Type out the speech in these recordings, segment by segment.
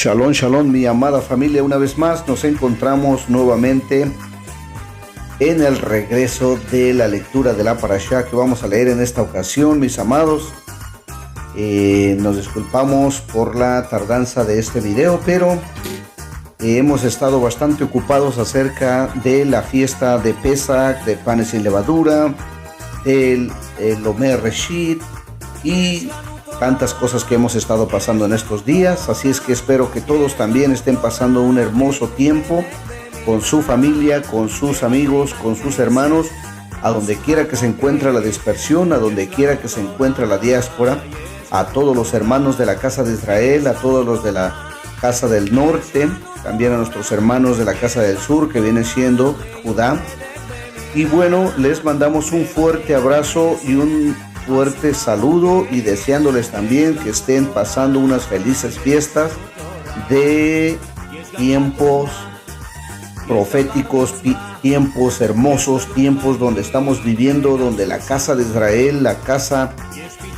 Shalom, shalom, mi amada familia. Una vez más nos encontramos nuevamente en el regreso de la lectura de la parashá que vamos a leer en esta ocasión, mis amados. Nos disculpamos por la tardanza de este video, pero hemos estado bastante ocupados acerca de la fiesta de Pesach, de panes sin levadura, del Omer Reshit y tantas cosas que hemos estado pasando en estos días. Así es que espero que todos también estén pasando un hermoso tiempo con su familia, con sus amigos, con sus hermanos, a donde quiera que se encuentre la dispersión, a donde quiera que se encuentre la diáspora, a todos los hermanos de la casa de Israel, a todos los de la casa del norte, también a nuestros hermanos de la casa del sur, que viene siendo Judá. Y bueno, les mandamos un fuerte abrazo y un fuerte saludo, y deseándoles también que estén pasando unas felices fiestas de tiempos proféticos, tiempos hermosos, tiempos donde estamos viviendo, donde la casa de Israel, la casa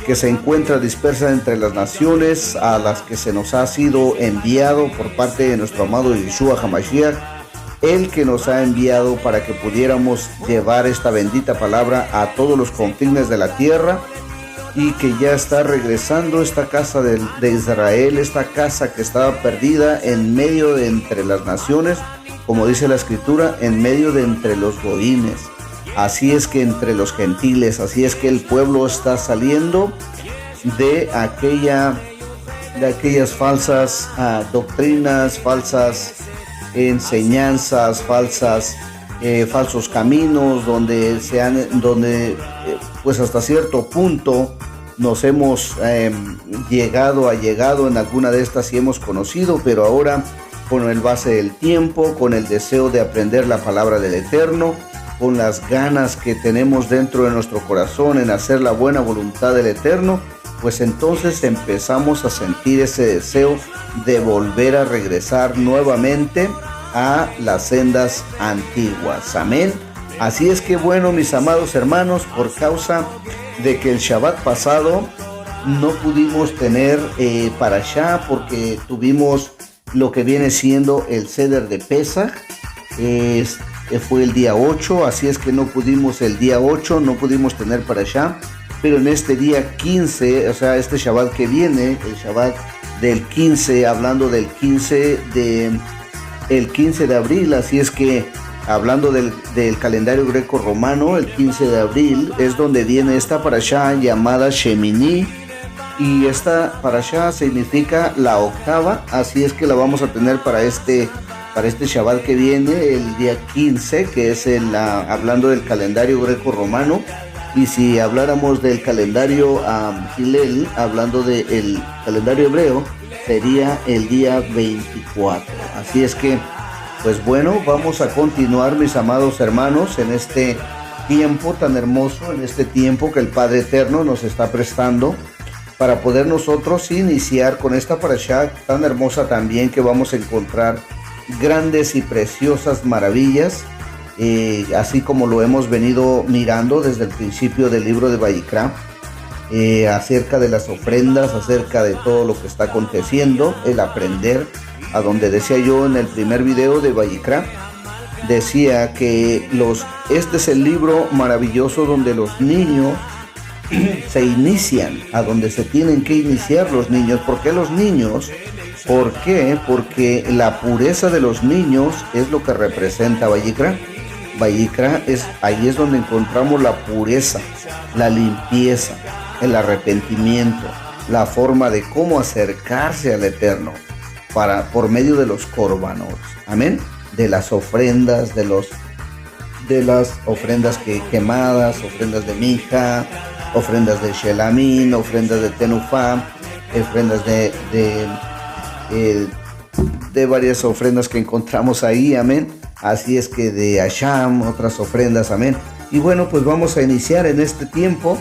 que se encuentra dispersa entre las naciones, a las que se nos ha sido enviado por parte de nuestro amado Yeshua HaMashiach, el que nos ha enviado para que pudiéramos llevar esta bendita palabra a todos los confines de la tierra, y que ya está regresando esta casa de Israel, esta casa que estaba perdida en medio de entre las naciones, como dice la escritura, en medio de entre los goímes. Así es que entre los gentiles, así es que el pueblo está saliendo de aquellas falsas doctrinas, falsas enseñanzas, falsos caminos, donde pues hasta cierto punto nos hemos llegado en alguna de estas y hemos conocido, pero ahora con el base del tiempo, con el deseo de aprender la palabra del Eterno, con las ganas que tenemos dentro de nuestro corazón en hacer la buena voluntad del Eterno, pues entonces empezamos a sentir ese deseo de volver a regresar nuevamente a las sendas antiguas. Amén. Así es que bueno, mis amados hermanos, por causa de que el Shabbat pasado no pudimos tener parashá, porque tuvimos lo que viene siendo el Seder de Pesach, fue el día 8, así es que no pudimos el día 8, no pudimos tener parashá. Pero en este día 15, o sea, este Shabbat que viene, el Shabbat del 15, hablando del 15 de abril, así es que hablando del calendario greco-romano, el 15 de abril es donde viene esta parashá llamada Shemini, y esta parashá significa la octava, así es que la vamos a tener para este Shabbat que viene, el día 15, que es hablando del calendario greco-romano. Y si habláramos del calendario Hillel, hablando del calendario hebreo, sería el día 24. Así es que, pues bueno, vamos a continuar, mis amados hermanos, en este tiempo tan hermoso, en este tiempo que el Padre Eterno nos está prestando para poder nosotros iniciar con esta parashá tan hermosa también, que vamos a encontrar grandes y preciosas maravillas. Así como lo hemos venido mirando desde el principio del libro de Vayikra, acerca de las ofrendas, acerca de todo lo que está aconteciendo, el aprender, a donde decía yo en el primer video de Vayikra, decía que este es el libro maravilloso donde los niños se inician, a donde se tienen que iniciar los niños. ¿Por qué los niños? ¿Por qué? Porque la pureza de los niños es lo que representa Vayikra. Vayikra ahí es donde encontramos la pureza, la limpieza, el arrepentimiento, la forma de cómo acercarse al Eterno por medio de los korbanot. Amén. De las ofrendas, de las ofrendas quemadas, ofrendas de mija, ofrendas de shelamín, ofrendas de tenufá, ofrendas de varias ofrendas que encontramos ahí. Amén. Así es que de Asham, otras ofrendas, amén. Y bueno, pues vamos a iniciar en este tiempo.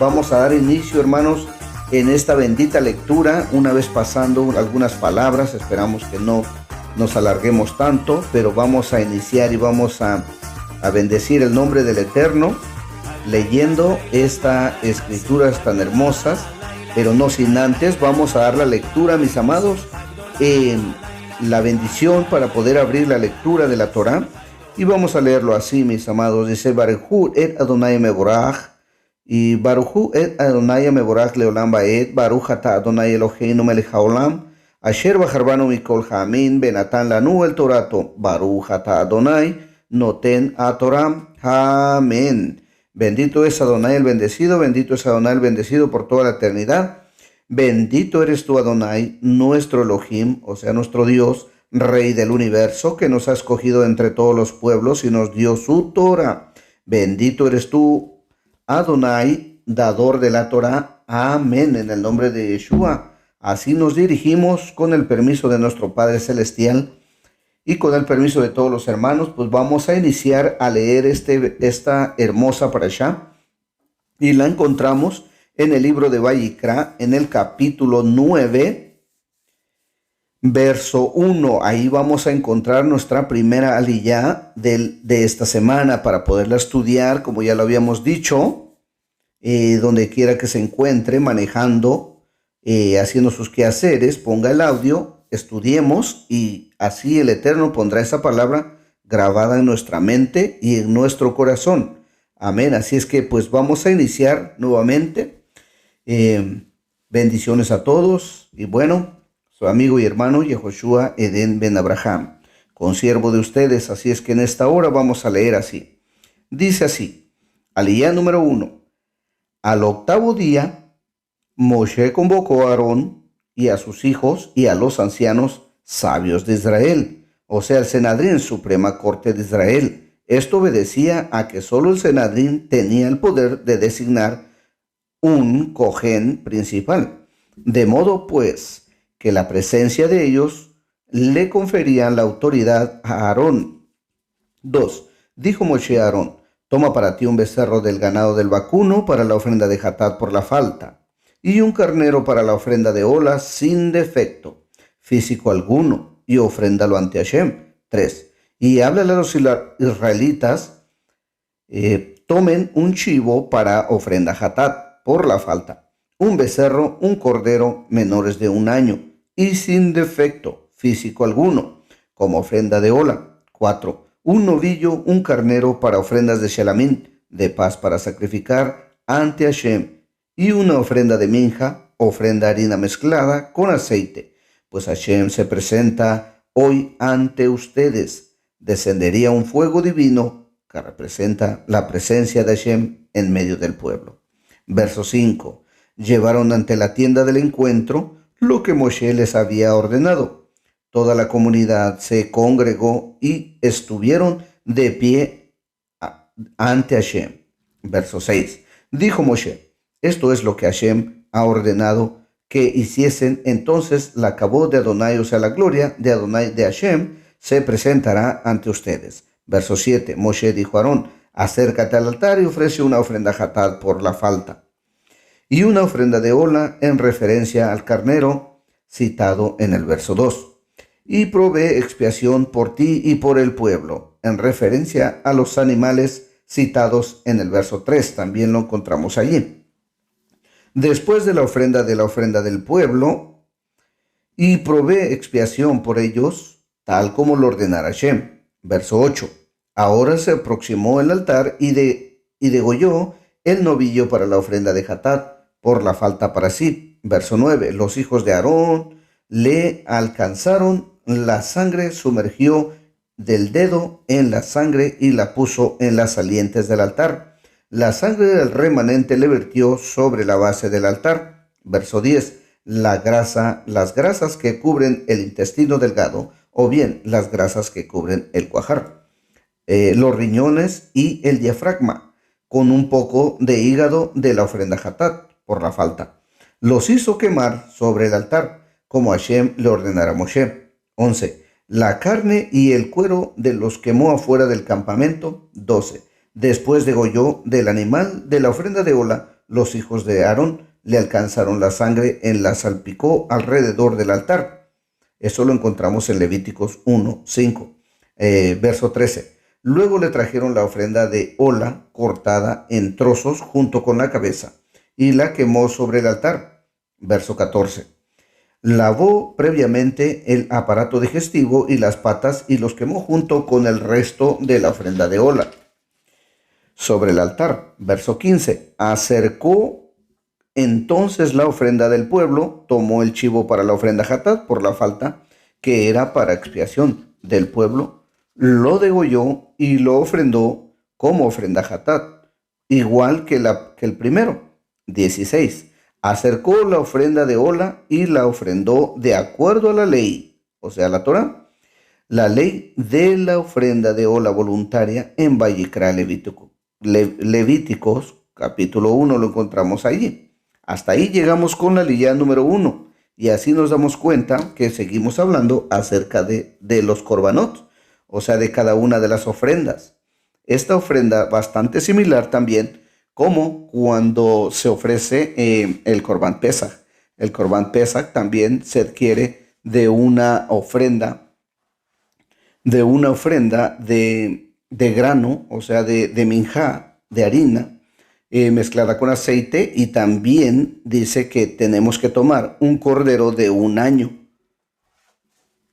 Vamos a dar inicio, hermanos, en esta bendita lectura, una vez pasando algunas palabras. Esperamos que no nos alarguemos tanto, pero vamos a iniciar y vamos a bendecir el nombre del Eterno, leyendo estas escrituras tan hermosas. Pero no sin antes, vamos a dar la lectura, mis amados, la bendición para poder abrir la lectura de la Torá. Y vamos a leerlo así, mis amados. Dice, Baruchu et Adonai mevorach. Y Baruchu et Adonai mevorach leolam baed. Baruch ata Adonai Eloheinu melech haolam. Asher bajarbanu mikol ha'amin benatan lanu el torato. Baruch ata Adonai noten a Torah. Amén. Bendito es Adonai el bendecido. Bendito es Adonai el bendecido por toda la eternidad. Bendito eres tú, Adonai, nuestro Elohim, o sea, nuestro Dios, Rey del universo, que nos ha escogido entre todos los pueblos y nos dio su Torah. Bendito eres tú, Adonai, dador de la Torah. Amén, en el nombre de Yeshua. Así nos dirigimos con el permiso de nuestro Padre Celestial y con el permiso de todos los hermanos, pues vamos a iniciar a leer esta hermosa parashá y la encontramos en el libro de Vayikra, en el capítulo 9, verso 1. Ahí vamos a encontrar nuestra primera aliyá de esta semana para poderla estudiar, como ya lo habíamos dicho, donde quiera que se encuentre, manejando, haciendo sus quehaceres, ponga el audio, estudiemos y así el Eterno pondrá esa palabra grabada en nuestra mente y en nuestro corazón. Amén. Así es que pues vamos a iniciar nuevamente. Bendiciones a todos y bueno, su amigo y hermano Yehoshua Eden Ben Abraham, consiervo de ustedes. Así es que en esta hora vamos a leer así. Dice así, aliyá número 1. Al octavo día, Moshe convocó a Aarón y a sus hijos y a los ancianos sabios de Israel, o sea, el Senadrín, Suprema Corte de Israel. Esto obedecía a que solo el Senadrín tenía el poder de designar un Cohen principal, de modo pues que la presencia de ellos le confería la autoridad a Aarón. 2. Dijo Moshe a Aarón, toma para ti un becerro del ganado del vacuno para la ofrenda de Hatat por la falta, y un carnero para la ofrenda de olas sin defecto físico alguno, y ofréndalo ante Hashem. 3. Y háblale a los israelitas, tomen un chivo para ofrenda Hatat por la falta, un becerro, un cordero menores de 1 año y sin defecto físico alguno, como ofrenda de ola. 4. Un novillo, un carnero para ofrendas de shelamín, de paz para sacrificar ante Hashem, y una ofrenda de minja, ofrenda harina mezclada con aceite, pues Hashem se presenta hoy ante ustedes. Descendería un fuego divino que representa la presencia de Hashem en medio del pueblo. Verso 5. Llevaron ante la tienda del encuentro lo que Moshe les había ordenado. Toda la comunidad se congregó y estuvieron de pie ante Hashem. Verso 6. Dijo Moshe, esto es lo que Hashem ha ordenado que hiciesen. Entonces la kabod de Adonai, o sea, la gloria de Adonai de Hashem, se presentará ante ustedes. Verso 7. Moshe dijo a Aarón, acércate al altar y ofrece una ofrenda Hatat por la falta y una ofrenda de ola en referencia al carnero citado en el verso 2. Y provee expiación por ti y por el pueblo en referencia a los animales citados en el verso 3. También lo encontramos allí. Después de la ofrenda del pueblo, y provee expiación por ellos, tal como lo ordenara Hashem. Verso 8. Ahora se aproximó el altar y degolló el novillo para la ofrenda de Hatat por la falta para sí. Verso 9. Los hijos de Aarón le alcanzaron la sangre, sumergió del dedo en la sangre y la puso en las salientes del altar. La sangre del remanente le vertió sobre la base del altar. Verso 10. Las grasas que cubren el intestino delgado, o bien las grasas que cubren el cuajar, los riñones y el diafragma, con un poco de hígado de la ofrenda Hatat por la falta. Los hizo quemar sobre el altar, como Hashem le ordenara a Moshe. 11. La carne y el cuero de los quemó afuera del campamento. 12. Después degolló del animal de la ofrenda de ola, los hijos de Aarón le alcanzaron la sangre, la salpicó alrededor del altar. Eso lo encontramos en Levíticos 1:5. Verso 13. Luego le trajeron la ofrenda de ola cortada en trozos junto con la cabeza y la quemó sobre el altar. Verso 14. Lavó previamente el aparato digestivo y las patas y los quemó junto con el resto de la ofrenda de hola sobre el altar. Verso 15. Acercó entonces la ofrenda del pueblo, tomó el chivo para la ofrenda Hatat por la falta que era para expiación del pueblo, lo degolló y lo ofrendó como ofrenda Hatat, igual que el primero. 16. Acercó la ofrenda de hola y la ofrendó de acuerdo a la ley, o sea, la Torah, la ley de la ofrenda de hola voluntaria en Vayikra Levíticos, capítulo 1, lo encontramos allí. Hasta ahí llegamos con la lilla número 1 y así nos damos cuenta que seguimos hablando acerca de los korbanot, o sea, de cada una de las ofrendas. Esta ofrenda bastante similar también como cuando se ofrece el Corban Pesach. El Corban Pesach también se adquiere de una ofrenda de grano, o sea, de minjá, de harina, mezclada con aceite, y también dice que tenemos que tomar un cordero de 1 año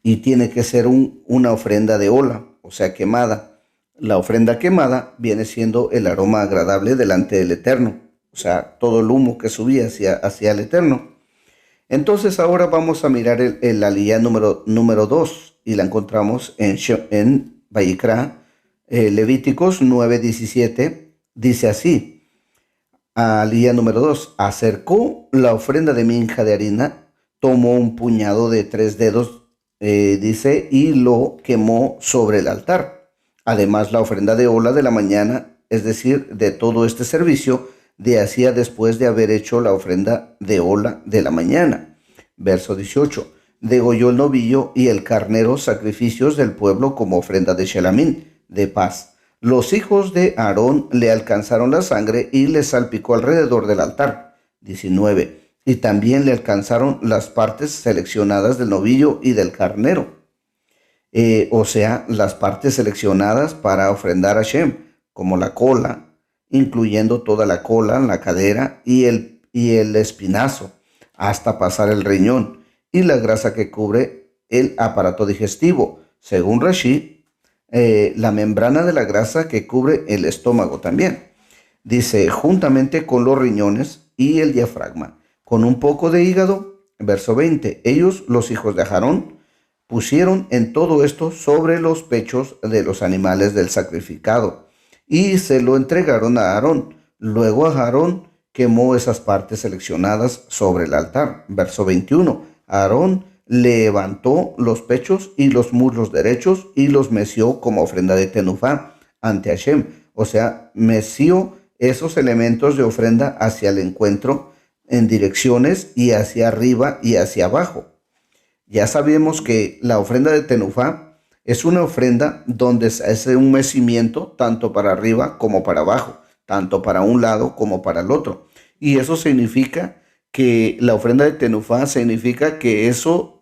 y tiene que ser una ofrenda de hola, o sea, quemada. La ofrenda quemada viene siendo el aroma agradable delante del Eterno, o sea, todo el humo que subía hacia el Eterno. Entonces ahora vamos a mirar el aliyá número 2 y la encontramos en Vayikra, Levíticos 9:17, dice así, aliyá número 2, acercó la ofrenda de minja de harina, tomó un puñado de 3 dedos, dice, y lo quemó sobre el altar. Además, la ofrenda de hola de la mañana, es decir, de todo este servicio, de hacía después de haber hecho la ofrenda de hola de la mañana. Verso 18. Degolló el novillo y el carnero, sacrificios del pueblo como ofrenda de Shelamín, de paz. Los hijos de Aarón le alcanzaron la sangre y le salpicó alrededor del altar. 19. Y también le alcanzaron las partes seleccionadas del novillo y del carnero. O sea, las partes seleccionadas para ofrendar a Hashem, como la cola, incluyendo toda la cola, la cadera y el espinazo, hasta pasar el riñón, y la grasa que cubre el aparato digestivo, según Rashi, la membrana de la grasa que cubre el estómago también. Dice, juntamente con los riñones y el diafragma, con un poco de hígado. Verso 20, ellos, los hijos de Aarón, pusieron en todo esto sobre los pechos de los animales del sacrificado y se lo entregaron a Aarón. Luego Aarón quemó esas partes seleccionadas sobre el altar. Verso 21. Aarón levantó los pechos y los muslos derechos y los meció como ofrenda de tenufá ante Hashem. O sea, meció esos elementos de ofrenda hacia el encuentro en direcciones y hacia arriba y hacia abajo. Ya sabemos que la ofrenda de tenufá es una ofrenda donde se hace un mecimiento tanto para arriba como para abajo, tanto para un lado como para el otro. Y eso significa que la ofrenda de tenufá significa que eso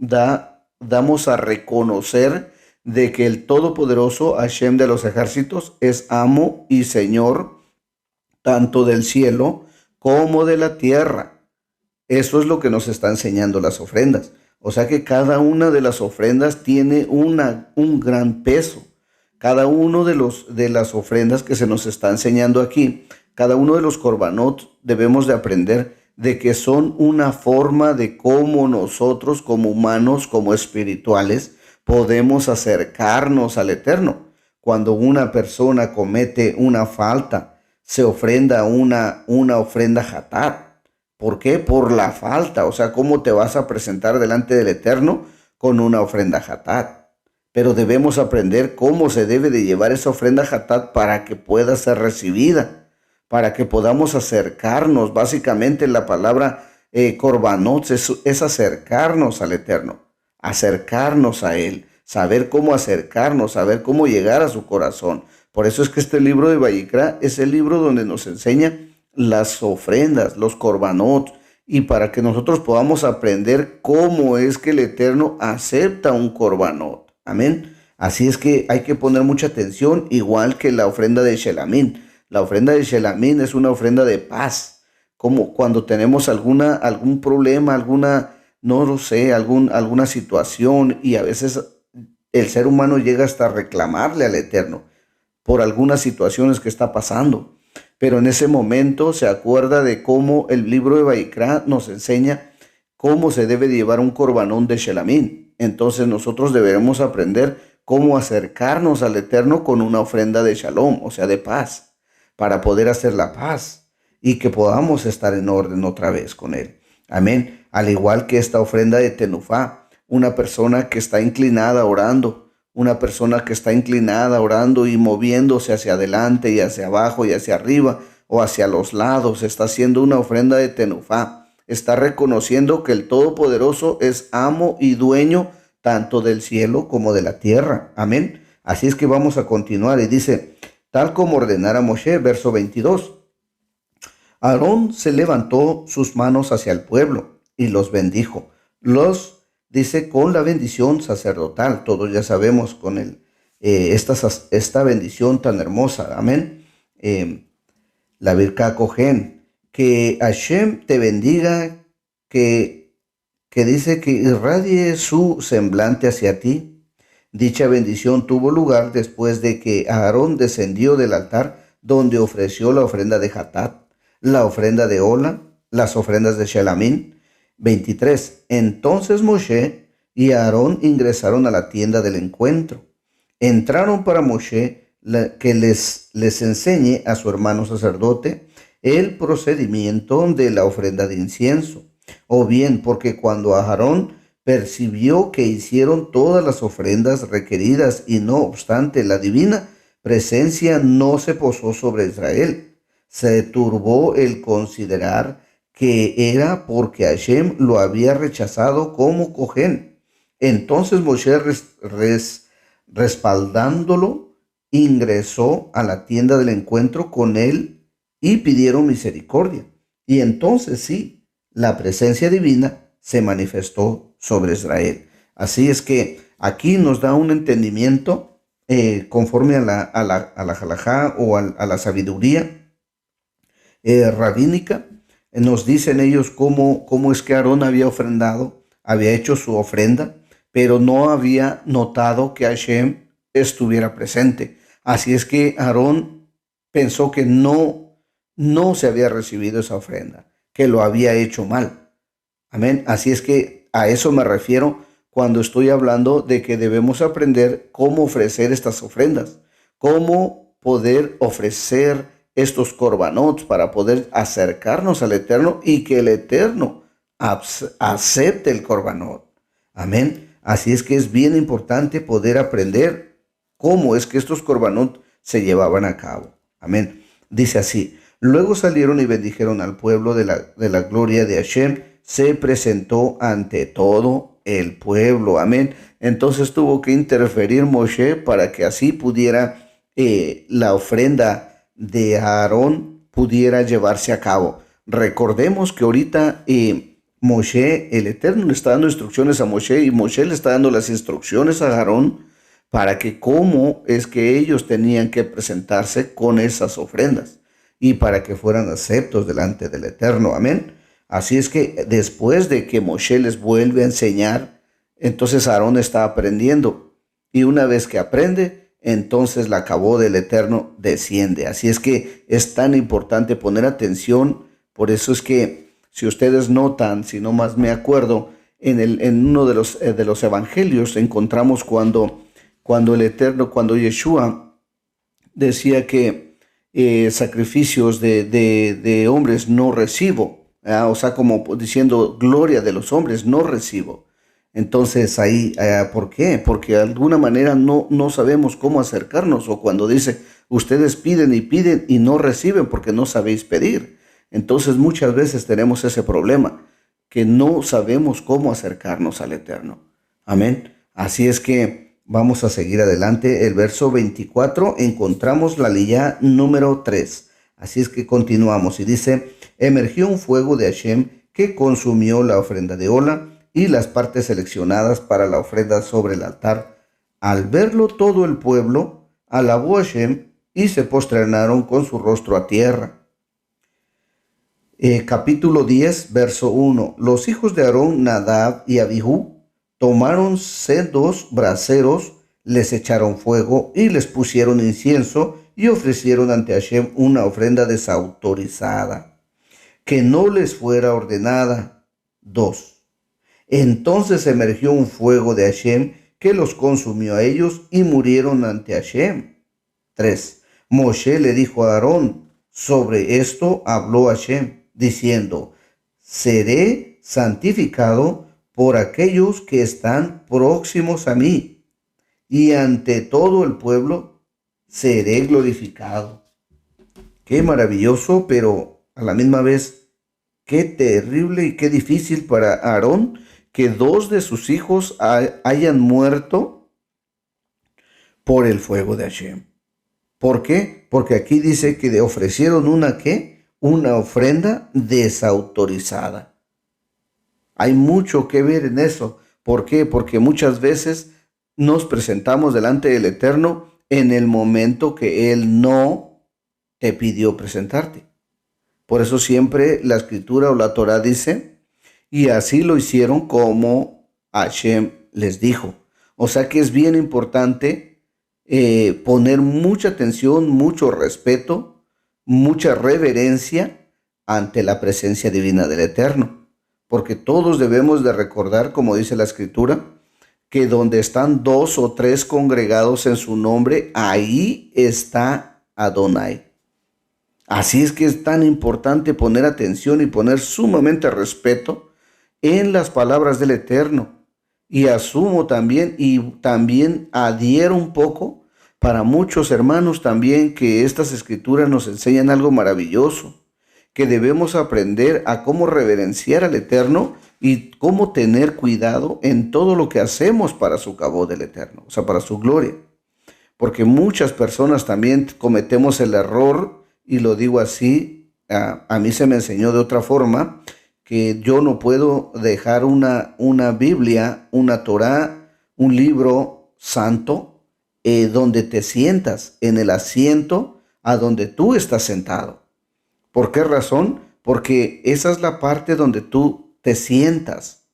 damos a reconocer de que el Todopoderoso Hashem de los ejércitos es amo y Señor tanto del cielo como de la tierra. Eso es lo que nos está enseñando las ofrendas. O sea que cada una de las ofrendas tiene un gran peso. Cada uno de las ofrendas que se nos está enseñando aquí, cada uno de los korbanot, debemos de aprender de que son una forma de cómo nosotros como humanos, como espirituales, podemos acercarnos al Eterno. Cuando una persona comete una falta, se ofrenda una ofrenda hatat. ¿Por qué? Por la falta. O sea, ¿cómo te vas a presentar delante del Eterno con una ofrenda hatat? Pero debemos aprender cómo se debe de llevar esa ofrenda hatat para que pueda ser recibida, para que podamos acercarnos. Básicamente la palabra korbanot es acercarnos al Eterno, acercarnos a Él, saber cómo acercarnos, saber cómo llegar a su corazón. Por eso es que este libro de Vayikra es el libro donde nos enseña las ofrendas, los korbanot, y para que nosotros podamos aprender cómo es que el Eterno acepta un korbanot. Amén. Así es que hay que poner mucha atención, igual que la ofrenda de Shelamín. La ofrenda de Shelamín es una ofrenda de paz. Como cuando tenemos algún problema, alguna no lo sé, alguna situación, y a veces el ser humano llega hasta reclamarle al Eterno por algunas situaciones que está pasando. Pero en ese momento se acuerda de cómo el libro de Baikra nos enseña cómo se debe llevar un corbanón de Shelamín. Entonces nosotros deberemos aprender cómo acercarnos al Eterno con una ofrenda de Shalom, o sea, de paz, para poder hacer la paz y que podamos estar en orden otra vez con Él. Amén. Al igual que esta ofrenda de Tenufá, una persona que está inclinada orando, una persona que está inclinada orando y moviéndose hacia adelante y hacia abajo y hacia arriba o hacia los lados, está haciendo una ofrenda de Tenufá. Está reconociendo que el Todopoderoso es amo y dueño tanto del cielo como de la tierra. Amén. Así es que vamos a continuar y dice, tal como ordenara Moshe, verso 22. Aarón se levantó sus manos hacia el pueblo y los bendijo. Dice, con la bendición sacerdotal. Todos ya sabemos con esta bendición tan hermosa. Amén. La Birká Cohen. Que Hashem te bendiga, que dice que irradie su semblante hacia ti. Dicha bendición tuvo lugar después de que Aarón descendió del altar donde ofreció la ofrenda de Hatat, la ofrenda de Ola, las ofrendas de Shelamín. 23. Entonces Moshe y Aarón ingresaron a la tienda del encuentro. Entraron para Moshe que les enseñe a su hermano sacerdote el procedimiento de la ofrenda de incienso. O bien porque cuando Aarón percibió que hicieron todas las ofrendas requeridas y no obstante la divina presencia no se posó sobre Israel, se turbó el considerar que era porque Hashem lo había rechazado como Cohen. Entonces Moshe, respaldándolo, ingresó a la tienda del encuentro con él y pidieron misericordia. Y entonces sí, la presencia divina se manifestó sobre Israel. Así es que aquí nos da un entendimiento conforme a la halajá o a la sabiduría rabínica. Nos dicen ellos cómo es que Aarón había ofrendado, había hecho su ofrenda, pero no había notado que Hashem estuviera presente. Así es que Aarón pensó que no se había recibido esa ofrenda, que lo había hecho mal. Amén. Así es que a eso me refiero cuando estoy hablando de que debemos aprender cómo ofrecer estas ofrendas, cómo poder ofrecer estos corbanots para poder acercarnos al Eterno y que el Eterno acepte el corbanot. Amén. Así es que es bien importante poder aprender cómo es que estos corbanot se llevaban a cabo. Amén. Dice así, luego salieron y bendijeron al pueblo de la gloria de Hashem, se presentó ante todo el pueblo. Amén. Entonces tuvo que interferir Moshe para que así pudiera la ofrenda de Aarón pudiera llevarse a cabo. Recordemos que ahorita Moshe, el Eterno, le está dando instrucciones a Moshe y Moshe le está dando las instrucciones a Aarón para que cómo es que ellos tenían que presentarse con esas ofrendas y para que fueran aceptos delante del Eterno. Amén. Así es que después de que Moshe les vuelve a enseñar, entonces Aarón está aprendiendo. Y una vez que aprende, entonces la cabó del Eterno desciende. Así es que es tan importante poner atención. Por eso es que si ustedes notan, si no más me acuerdo, en uno de los evangelios encontramos cuando el Eterno, cuando Yeshua decía que sacrificios de hombres no recibo. O sea, como diciendo, gloria de los hombres no recibo. Entonces ahí, ¿por qué? Porque de alguna manera no sabemos cómo acercarnos. O cuando dice, ustedes piden y no reciben porque no sabéis pedir. Entonces muchas veces tenemos ese problema, que no sabemos cómo acercarnos al Eterno. Amén. Así es que vamos a seguir adelante. El verso 24 encontramos la liyá número 3. Así es que continuamos y dice, emergió un fuego de Hashem que consumió la ofrenda de Ola y las partes seleccionadas para la ofrenda sobre el altar. Al verlo todo el pueblo alabó a Hashem y se posternaron con su rostro a tierra. Capítulo 10, verso 1. Los hijos de Aarón, Nadab y Abihú, tomaron dos braseros, les echaron fuego y les pusieron incienso y ofrecieron ante Hashem una ofrenda desautorizada, que no les fuera ordenada. 2. Entonces emergió un fuego de Hashem que los consumió a ellos y murieron ante Hashem. 3. Moshe le dijo a Aarón, sobre esto habló Hashem, diciendo, seré santificado por aquellos que están próximos a mí, y ante todo el pueblo seré glorificado. Qué maravilloso, pero a la misma vez, qué terrible y qué difícil para Aarón que dos de sus hijos hayan muerto por el fuego de Hashem. ¿Por qué? Porque aquí dice que le ofrecieron una ofrenda desautorizada. Hay mucho que ver en eso. ¿Por qué? Porque muchas veces nos presentamos delante del Eterno en el momento que Él no te pidió presentarte. Por eso siempre la Escritura o la Torah dice, y así lo hicieron como Hashem les dijo. O sea que es bien importante poner mucha atención, mucho respeto, mucha reverencia ante la presencia divina del Eterno. Porque todos debemos de recordar, como dice la Escritura, que donde están 2 o 3 congregados en su nombre, ahí está Adonai. Así es que es tan importante poner atención y poner sumamente respeto en las palabras del Eterno. Y asumo también y también adhiero un poco para muchos hermanos también que estas escrituras nos enseñan algo maravilloso, que debemos aprender a cómo reverenciar al Eterno y cómo tener cuidado en todo lo que hacemos para su cabo del Eterno, o sea, para su gloria. Porque muchas personas también cometemos el error, y lo digo así, a mí se me enseñó de otra forma, que yo no puedo dejar una Biblia, una Torah, un libro santo, donde te sientas en el asiento a donde tú estás sentado. ¿Por qué razón? Porque esa es la parte donde tú te sientas.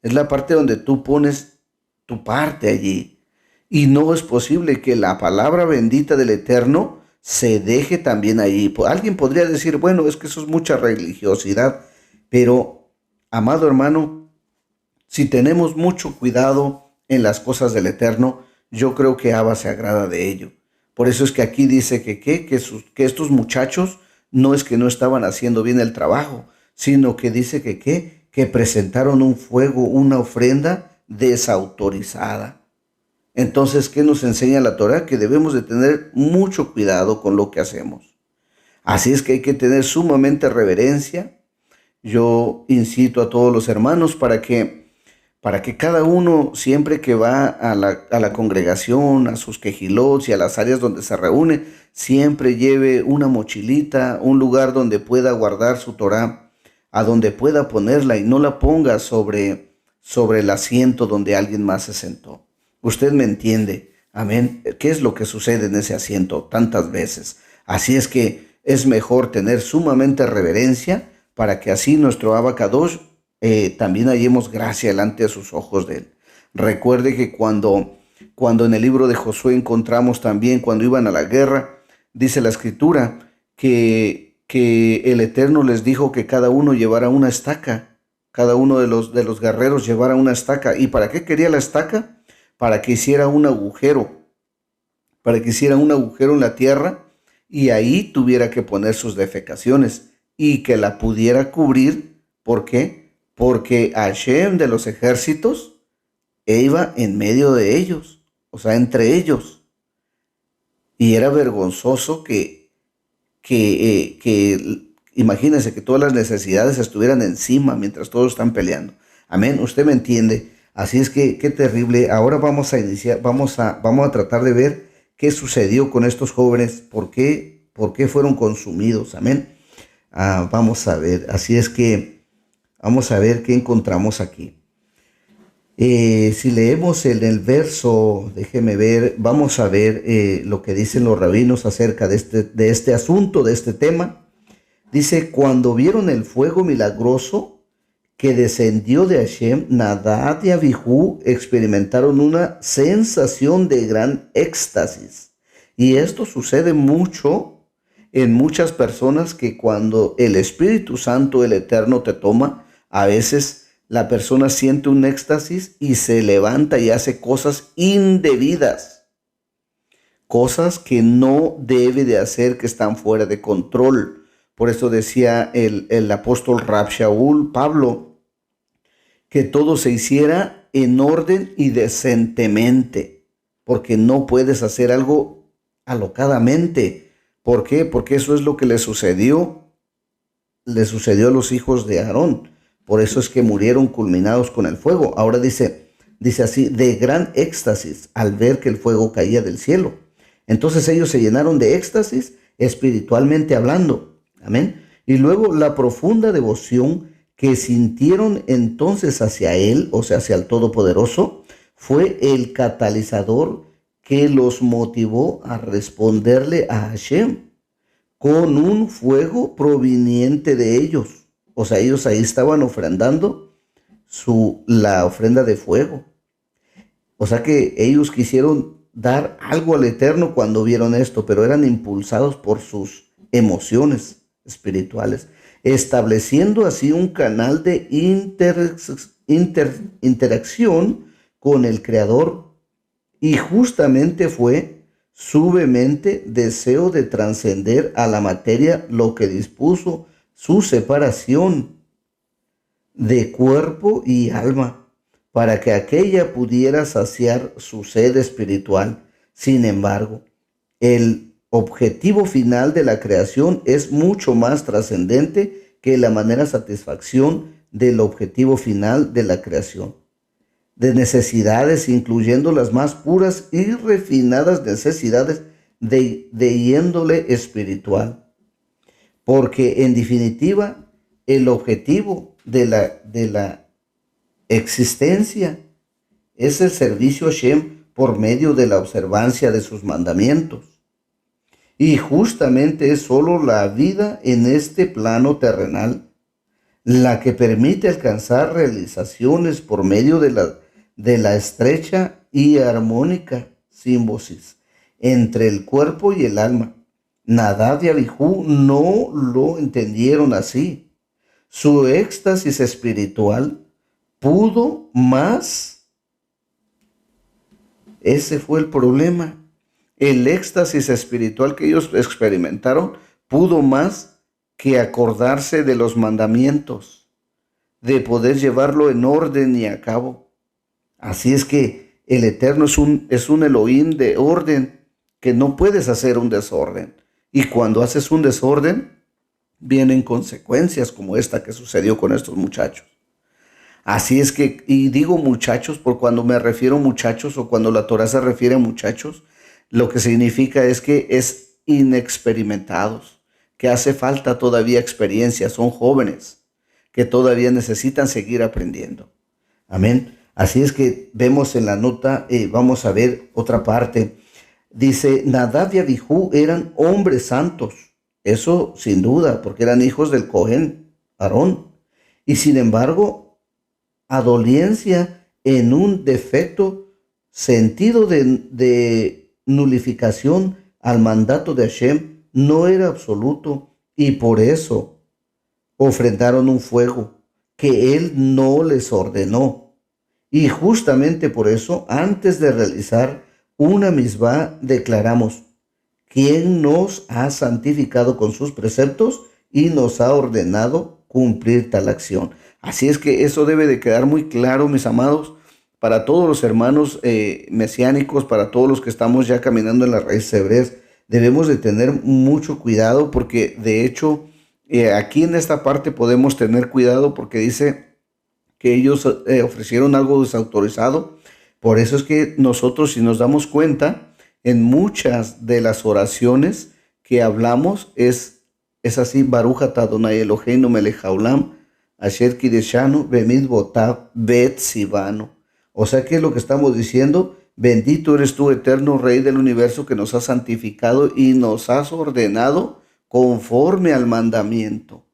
Es la parte donde tú pones tu parte allí. Y no es posible que la palabra bendita del Eterno se deje también allí. Alguien podría decir, bueno, es que eso es mucha religiosidad. Pero, amado hermano, si tenemos mucho cuidado en las cosas del Eterno, yo creo que Abba se agrada de ello. Por eso es que aquí dice que estos muchachos no es que no estaban haciendo bien el trabajo, sino que dice que presentaron un fuego, una ofrenda desautorizada. Entonces, ¿qué nos enseña la Torah? Que debemos de tener mucho cuidado con lo que hacemos. Así es que hay que tener sumamente reverencia. Yo incito a todos los hermanos para que cada uno, siempre que va a la congregación, a sus quejilots y a las áreas donde se reúne, siempre lleve una mochilita, un lugar donde pueda guardar su Torah, a donde pueda ponerla y no la ponga sobre el asiento donde alguien más se sentó. Usted me entiende, amén. ¿Qué es lo que sucede en ese asiento tantas veces? Así es que es mejor tener sumamente reverencia para que así nuestro Abacadosh también hallemos gracia delante de sus ojos de él. Recuerde que cuando en el libro de Josué encontramos también cuando iban a la guerra, dice la Escritura que el Eterno les dijo que cada uno llevara una estaca, cada uno de los guerreros llevara una estaca. ¿Y para qué quería la estaca? Para que hiciera un agujero, en la tierra y ahí tuviera que poner sus defecaciones y que la pudiera cubrir. ¿Por qué? Porque Hashem de los ejércitos iba en medio de ellos, o sea, entre ellos. Y era vergonzoso que imagínense que todas las necesidades estuvieran encima mientras todos están peleando. Amén, usted me entiende. Así es que qué terrible. Ahora vamos a tratar de ver qué sucedió con estos jóvenes, por qué fueron consumidos. Amén. Vamos a ver. Así es que vamos a ver qué encontramos aquí. Si leemos en el verso, déjeme ver, vamos a ver lo que dicen los rabinos acerca de este asunto, de este tema. Dice, cuando vieron el fuego milagroso que descendió de Hashem, Nadab y Abijú experimentaron una sensación de gran éxtasis. Y esto sucede mucho en muchas personas, que cuando el Espíritu Santo, el Eterno, te toma, a veces la persona siente un éxtasis y se levanta y hace cosas indebidas, cosas que no debe de hacer, que están fuera de control. Por eso decía el apóstol Rab Shaul, Pablo, que todo se hiciera en orden y decentemente, porque no puedes hacer algo alocadamente. ¿Por qué? Porque eso es lo que le sucedió a los hijos de Aarón. Por eso es que murieron culminados con el fuego. Ahora dice así, de gran éxtasis al ver que el fuego caía del cielo. Entonces ellos se llenaron de éxtasis espiritualmente hablando. Amén. Y luego la profunda devoción que sintieron entonces hacia él, o sea, hacia el Todopoderoso, fue el catalizador que los motivó a responderle a Hashem con un fuego proveniente de ellos. O sea, ellos ahí estaban ofrendando la ofrenda de fuego. O sea que ellos quisieron dar algo al Eterno cuando vieron esto, pero eran impulsados por sus emociones espirituales, estableciendo así un canal de interacción con el Creador. Y justamente fue su vehemente deseo de trascender a la materia lo que dispuso su separación de cuerpo y alma, para que aquella pudiera saciar su sed espiritual. Sin embargo, el objetivo final de la creación es mucho más trascendente que la manera satisfacción del objetivo final de la creación, de necesidades, incluyendo las más puras y refinadas necesidades de índole espiritual. Porque en definitiva, el objetivo de la existencia es el servicio a Hashem por medio de la observancia de sus mandamientos. Y justamente es solo la vida en este plano terrenal la que permite alcanzar realizaciones por medio de la estrecha y armónica simbiosis entre el cuerpo y el alma. Nadab y Abijú no lo entendieron así. Su éxtasis espiritual pudo más. Ese fue el problema. El éxtasis espiritual que ellos experimentaron pudo más que acordarse de los mandamientos, de poder llevarlo en orden y a cabo. Así es que el Eterno es un Elohim de orden, que no puedes hacer un desorden. Y cuando haces un desorden, vienen consecuencias como esta que sucedió con estos muchachos. Así es que, y digo muchachos, por cuando me refiero a muchachos o cuando la Torah se refiere a muchachos, lo que significa es que es inexperimentados, que hace falta todavía experiencia, son jóvenes, que todavía necesitan seguir aprendiendo. Amén. Así es que vemos en la nota, vamos a ver otra parte. Dice, Nadab y Abijú eran hombres santos. Eso sin duda, porque eran hijos del Cohen, Aarón. Y sin embargo, adolencia en un defecto sentido de nulificación al mandato de Hashem no era absoluto, y por eso ofrendaron un fuego que él no les ordenó. Y justamente por eso, antes de realizar una misbah, declaramos: ¿quién nos ha santificado con sus preceptos y nos ha ordenado cumplir tal acción? Así es que eso debe de quedar muy claro, mis amados, para todos los hermanos mesiánicos, para todos los que estamos ya caminando en las raíces hebreas. Debemos de tener mucho cuidado, porque de hecho aquí en esta parte podemos tener cuidado, porque dice que ellos ofrecieron algo desautorizado. Por eso es que nosotros, si nos damos cuenta, en muchas de las oraciones que hablamos es así: Baruch atah Adonai Eloheinu melech haolam, asher kideshanu bemitzvotav betzivanu. O sea que lo que estamos diciendo: bendito eres tú, eterno Rey del universo, que nos has santificado y nos has ordenado conforme al mandamiento.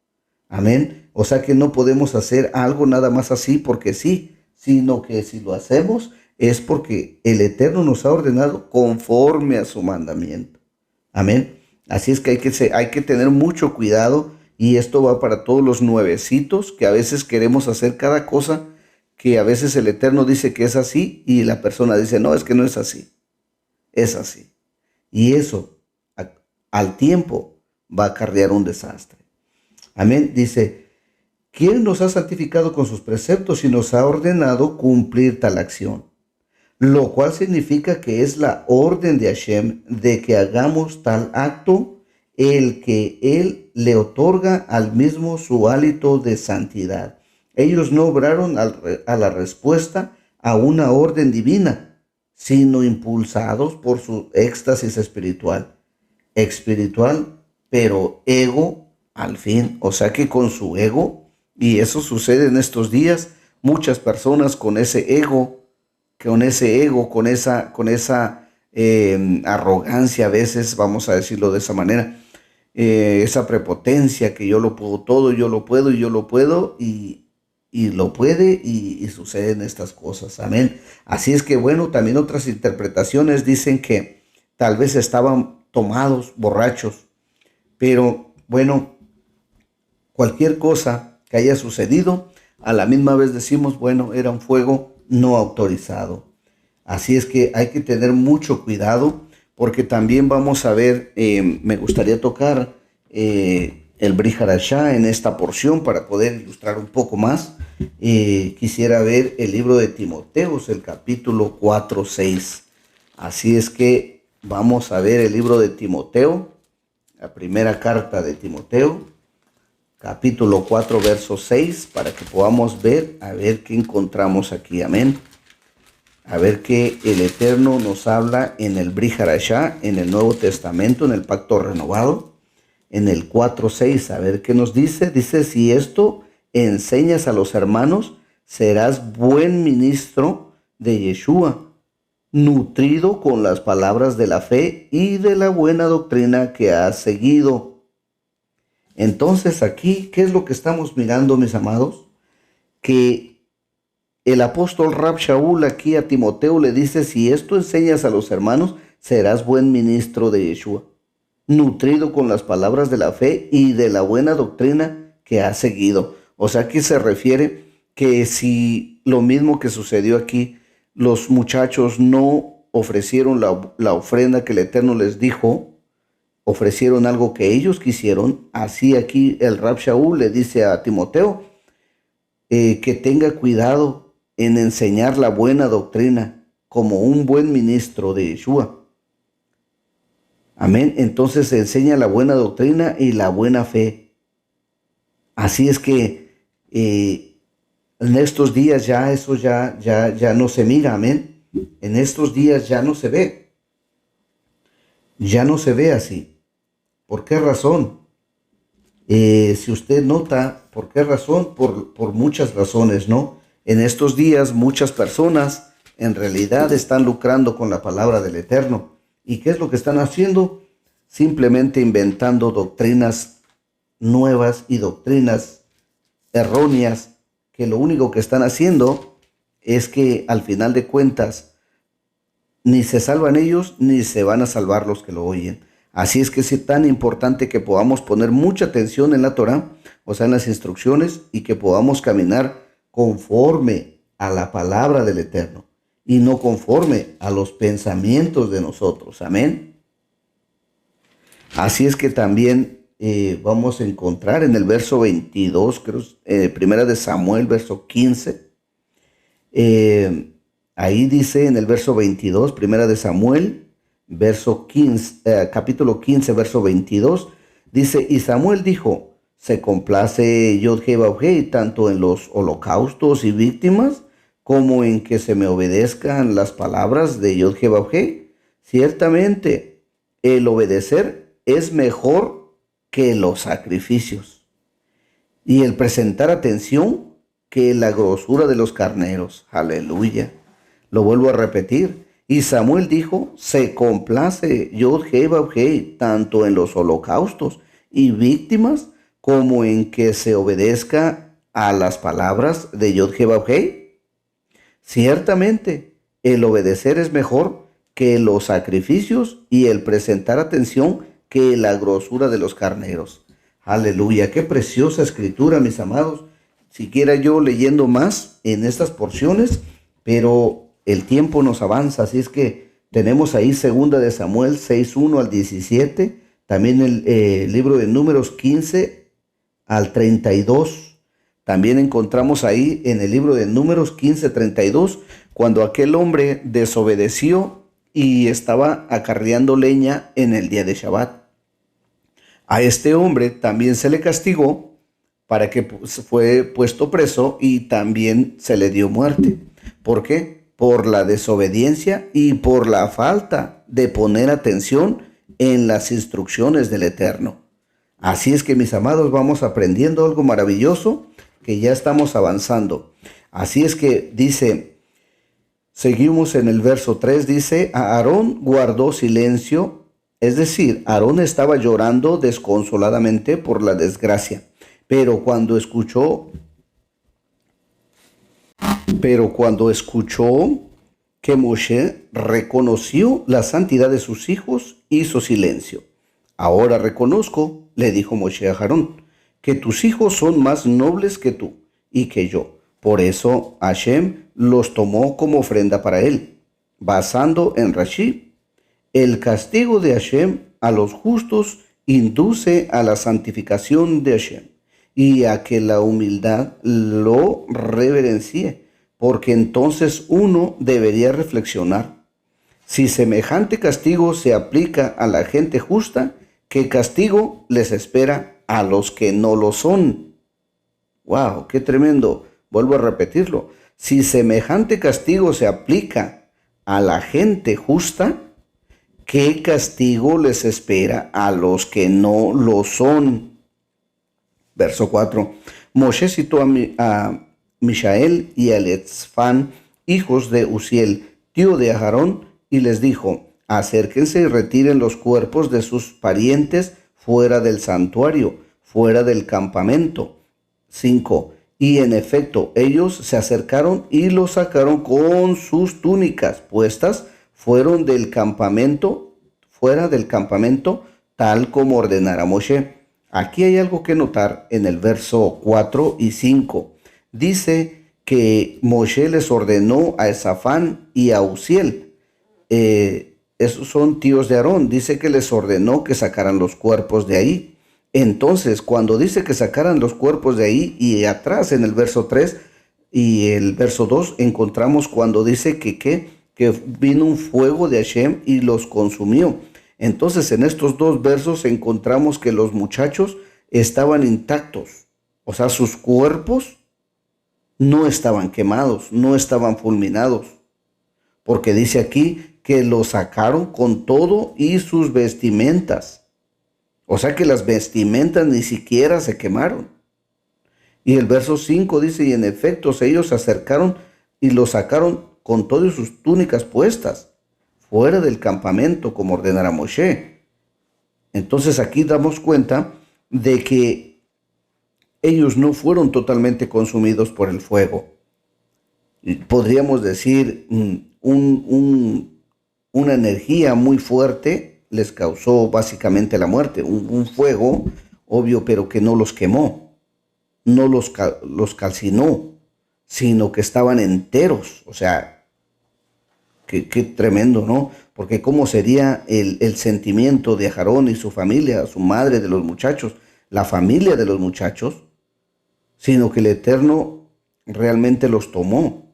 Amén. O sea que no podemos hacer algo nada más así porque sí, sino que si lo hacemos es porque el Eterno nos ha ordenado conforme a su mandamiento. Amén. Así es que hay que tener mucho cuidado, y esto va para todos los nuevecitos que a veces queremos hacer cada cosa que a veces el Eterno dice que es así y la persona dice, no, es que no es así, es así. Y eso al tiempo va a acarrear un desastre. Amén. Dice, ¿quién nos ha santificado con sus preceptos y nos ha ordenado cumplir tal acción? Lo cual significa que es la orden de Hashem de que hagamos tal acto, el que Él le otorga al mismo su hálito de santidad. Ellos no obraron a la respuesta a una orden divina, sino impulsados por su éxtasis espiritual. Espiritual, pero ego al fin. O sea que con su ego, y eso sucede en estos días, muchas personas con ese ego, con esa arrogancia a veces, vamos a decirlo de esa manera, esa prepotencia que yo lo puedo todo, yo lo puedo y yo lo puedo y lo puede y suceden estas cosas. Amén. Así es que bueno, también otras interpretaciones dicen que tal vez estaban tomados, borrachos, pero bueno, cualquier cosa que haya sucedido, a la misma vez decimos, bueno, era un fuego no autorizado. Así es que hay que tener mucho cuidado, porque también vamos a ver, me gustaría tocar el Brit Hadashah en esta porción para poder ilustrar un poco más. Quisiera ver el libro de Timoteos, el capítulo 4:6. Así es que vamos a ver el libro de Timoteo, la primera carta de Timoteo, capítulo 4, verso 6, para que podamos ver, a ver qué encontramos aquí. Amén. A ver qué el Eterno nos habla en el Brit Hadashah, en el Nuevo Testamento, en el Pacto Renovado, en el 4:6. A ver qué nos dice. Dice, si esto enseñas a los hermanos, serás buen ministro de Yeshua, nutrido con las palabras de la fe y de la buena doctrina que has seguido. Entonces aquí, ¿qué es lo que estamos mirando, mis amados? Que el apóstol Rab Shaul aquí a Timoteo le dice, si esto enseñas a los hermanos, serás buen ministro de Yeshua, nutrido con las palabras de la fe y de la buena doctrina que has seguido. O sea, que se refiere que si lo mismo que sucedió aquí, los muchachos no ofrecieron la ofrenda que el Eterno les dijo, ofrecieron algo que ellos quisieron, así aquí el Rab Shaul le dice a Timoteo que tenga cuidado en enseñar la buena doctrina como un buen ministro de Yeshua. Amén. Entonces se enseña la buena doctrina y la buena fe. Así es que en estos días ya eso ya no se mira. Amén. En estos días ya no se ve. Ya no se ve así. ¿Por qué razón? Si usted nota, ¿por qué razón? Por muchas razones, ¿no? En estos días muchas personas en realidad están lucrando con la palabra del Eterno. ¿Y qué es lo que están haciendo? Simplemente inventando doctrinas nuevas y doctrinas erróneas, que lo único que están haciendo es que al final de cuentas ni se salvan ellos ni se van a salvar los que lo oyen. Así es que es tan importante que podamos poner mucha atención en la Torah, o sea, en las instrucciones, y que podamos caminar conforme a la palabra del Eterno y no conforme a los pensamientos de nosotros. Amén. Así es que también vamos a encontrar en el verso 22, creo, primera de Samuel, verso 15. Ahí dice en el verso 22, primera de Samuel, verso 15, capítulo 15, verso 22, dice, y Samuel dijo, se complace Yod-Heh-Vav-Heh tanto en los holocaustos y víctimas como en que se me obedezcan las palabras de Yod-Heh-Vav-Heh. Ciertamente, el obedecer es mejor que los sacrificios, y el presentar atención que la grosura de los carneros. Aleluya. Lo vuelvo a repetir. Y Samuel dijo, se complace Yod-Heh-Vav-Heh tanto en los holocaustos y víctimas como en que se obedezca a las palabras de Yod-Heh-Vav-Heh? Ciertamente, el obedecer es mejor que los sacrificios y el presentar atención que la grosura de los carneros. Aleluya, qué preciosa escritura, mis amados. Siquiera yo leyendo más en estas porciones, pero el tiempo nos avanza, así es que tenemos ahí 2 Samuel 6:1 al 17, también el libro de Números 15 al 32. También encontramos ahí en el libro de Números 15:32, cuando aquel hombre desobedeció y estaba acarreando leña en el día de Shabbat. A este hombre también se le castigó para que fue puesto preso y también se le dio muerte. ¿Por qué? Por la desobediencia y por la falta de poner atención en las instrucciones del Eterno. Así es que, mis amados, vamos aprendiendo algo maravilloso, que ya estamos avanzando. Así es que dice, seguimos en el verso 3, dice, a Aarón guardó silencio, es decir, Aarón estaba llorando desconsoladamente por la desgracia, pero cuando escuchó que Moshe reconoció la santidad de sus hijos, hizo silencio. Ahora reconozco, le dijo Moshe a Aarón, que tus hijos son más nobles que tú y que yo. Por eso Hashem los tomó como ofrenda para él. Basando en Rashi, el castigo de Hashem a los justos induce a la santificación de Hashem y a que la humildad lo reverencie, porque entonces uno debería reflexionar. Si semejante castigo se aplica a la gente justa, ¿qué castigo les espera a los que no lo son? ¡Wow! ¡Qué tremendo! Vuelvo a repetirlo. Si semejante castigo se aplica a la gente justa, ¿qué castigo les espera a los que no lo son? Verso 4. Moshe citó a Mishael y a Elitzfán, hijos de Uziel, tío de Aarón, y les dijo, acérquense y retiren los cuerpos de sus parientes fuera del santuario, fuera del campamento. 5. Y en efecto, ellos se acercaron y los sacaron con sus túnicas puestas, fuera del campamento, tal como ordenara Moshe. Aquí hay algo que notar en el verso 4 y 5. Dice que Moshe les ordenó a Esafán y a Uziel. Esos son tíos de Aarón. Dice que les ordenó que sacaran los cuerpos de ahí. Entonces, cuando dice que sacaran los cuerpos de ahí, y atrás en el verso 3 y el verso 2, encontramos cuando dice que vino un fuego de Hashem y los consumió. Entonces, en estos dos versos encontramos que los muchachos estaban intactos. O sea, sus cuerpos no estaban quemados, no estaban fulminados. Porque dice aquí que los sacaron con todo y sus vestimentas. O sea que las vestimentas ni siquiera se quemaron. Y el verso 5 dice, y en efecto ellos se acercaron y los sacaron con todas sus túnicas puestas, fuera del campamento, como ordenara Moshe. Entonces aquí damos cuenta de que ellos no fueron totalmente consumidos por el fuego. Podríamos decir, una energía muy fuerte les causó básicamente la muerte. Un fuego, obvio, pero que no los quemó, no los calcinó, sino que estaban enteros. O sea, qué tremendo, ¿no? Porque cómo sería el sentimiento de Aarón y su familia, su madre, de los muchachos, la familia de los muchachos, sino que el Eterno realmente los tomó.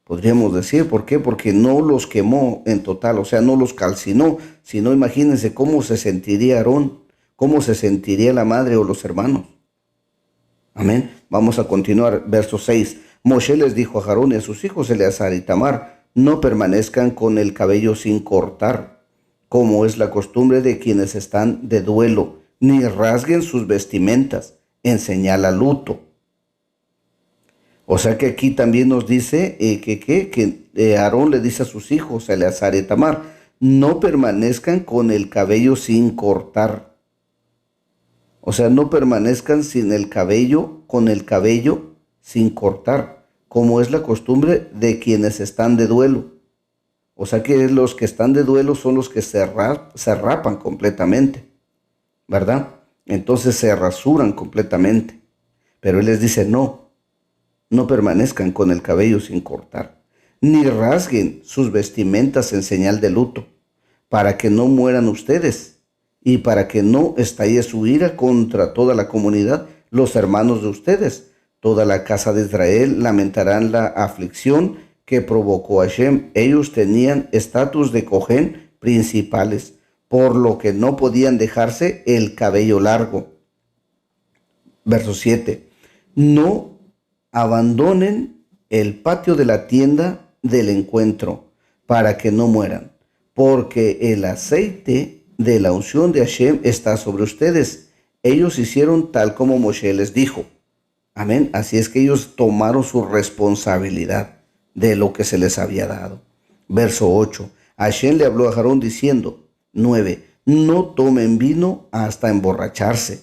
Podríamos decir, ¿por qué? Porque no los quemó en total, o sea, no los calcinó, sino imagínense cómo se sentiría Aarón, cómo se sentiría la madre o los hermanos. Amén. Vamos a continuar, verso 6. Moshe les dijo a Aarón y a sus hijos Eleazar y Tamar, no permanezcan con el cabello sin cortar, como es la costumbre de quienes están de duelo, ni rasguen sus vestimentas en señal a luto. O sea que aquí también nos dice que Aarón le dice a sus hijos, a Eleazar y Tamar, no permanezcan con el cabello sin cortar. O sea, no permanezcan sin el cabello, con el cabello sin cortar, como es la costumbre de quienes están de duelo. O sea que los que están de duelo son los que se rapan completamente, ¿verdad? Entonces se rasuran completamente. Pero Él les dice, no permanezcan con el cabello sin cortar, ni rasguen sus vestimentas en señal de luto, para que no mueran ustedes y para que no estalle su ira contra toda la comunidad, los hermanos de ustedes. Toda la casa de Israel lamentarán la aflicción que provocó Hashem. Ellos tenían estatus de Cohen principales, por lo que no podían dejarse el cabello largo. Verso 7. No abandonen el patio de la tienda del encuentro para que no mueran, porque el aceite de la unción de Hashem está sobre ustedes. Ellos hicieron tal como Moshe les dijo. Amén. Así es que ellos tomaron su responsabilidad de lo que se les había dado. Verso 8. Hashem le habló a Aarón diciendo, 9. No tomen vino hasta emborracharse.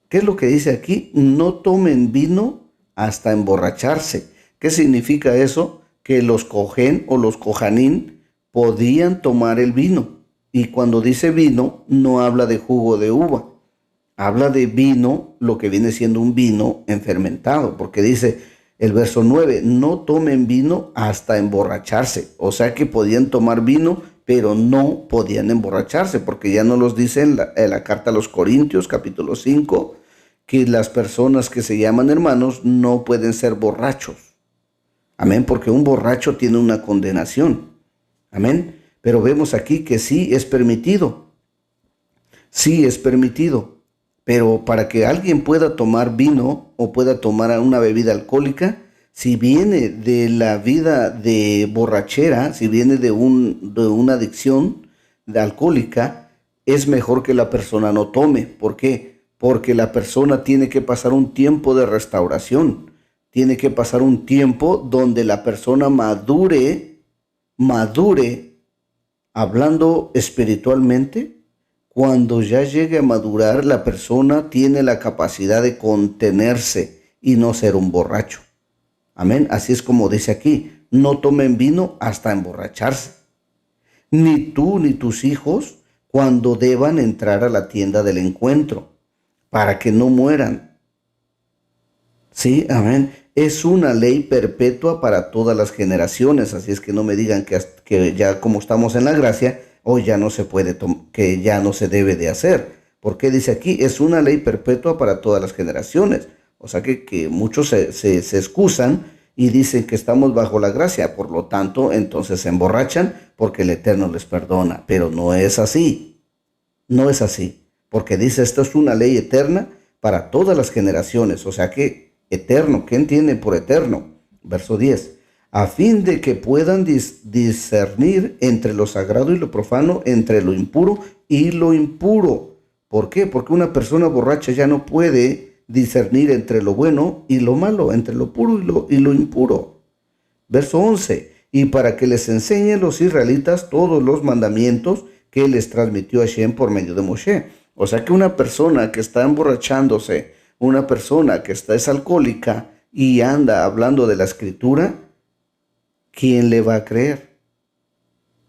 ¿Qué es lo que dice aquí? No tomen vino hasta emborracharse. ¿Qué significa eso? Que los Cohen o los Kohanim podían tomar el vino. Y cuando dice vino, no habla de jugo de uva. Habla de vino, lo que viene siendo un vino fermentado. Porque dice el verso 9, no tomen vino hasta emborracharse. O sea que podían tomar vino, pero no podían emborracharse. Porque ya nos los dice en la carta a los Corintios, capítulo 5, que las personas que se llaman hermanos no pueden ser borrachos. Amén, porque un borracho tiene una condenación. Amén, pero vemos aquí que sí es permitido. Sí es permitido. Pero para que alguien pueda tomar vino o pueda tomar una bebida alcohólica, si viene de la vida de borrachera, si viene de una adicción alcohólica, es mejor que la persona no tome. ¿Por qué? Porque la persona tiene que pasar un tiempo de restauración. Tiene que pasar un tiempo donde la persona madure hablando espiritualmente. Cuando ya llegue a madurar, la persona tiene la capacidad de contenerse y no ser un borracho. Amén. Así es como dice aquí, no tomen vino hasta emborracharse. Ni tú ni tus hijos cuando deban entrar a la tienda del encuentro, para que no mueran. Sí, amén. Es una ley perpetua para todas las generaciones. Así es que no me digan que ya como estamos en la gracia, hoy ya no se puede, que ya no se debe de hacer. Porque dice aquí, es una ley perpetua para todas las generaciones. O sea que muchos se excusan y dicen que estamos bajo la gracia. Por lo tanto, entonces se emborrachan porque el Eterno les perdona. Pero no es así. No es así. Porque dice, esto es una ley eterna para todas las generaciones. O sea que eterno, ¿qué entiende por eterno? Verso 10. A fin de que puedan discernir entre lo sagrado y lo profano, entre lo impuro y lo impuro. ¿Por qué? Porque una persona borracha ya no puede discernir entre lo bueno y lo malo, entre lo puro y lo impuro. Verso 11. Y para que les enseñen los israelitas todos los mandamientos que les transmitió Hashem por medio de Moshe. O sea que una persona que está emborrachándose, una persona que es alcohólica y anda hablando de la escritura, ¿quién le va a creer?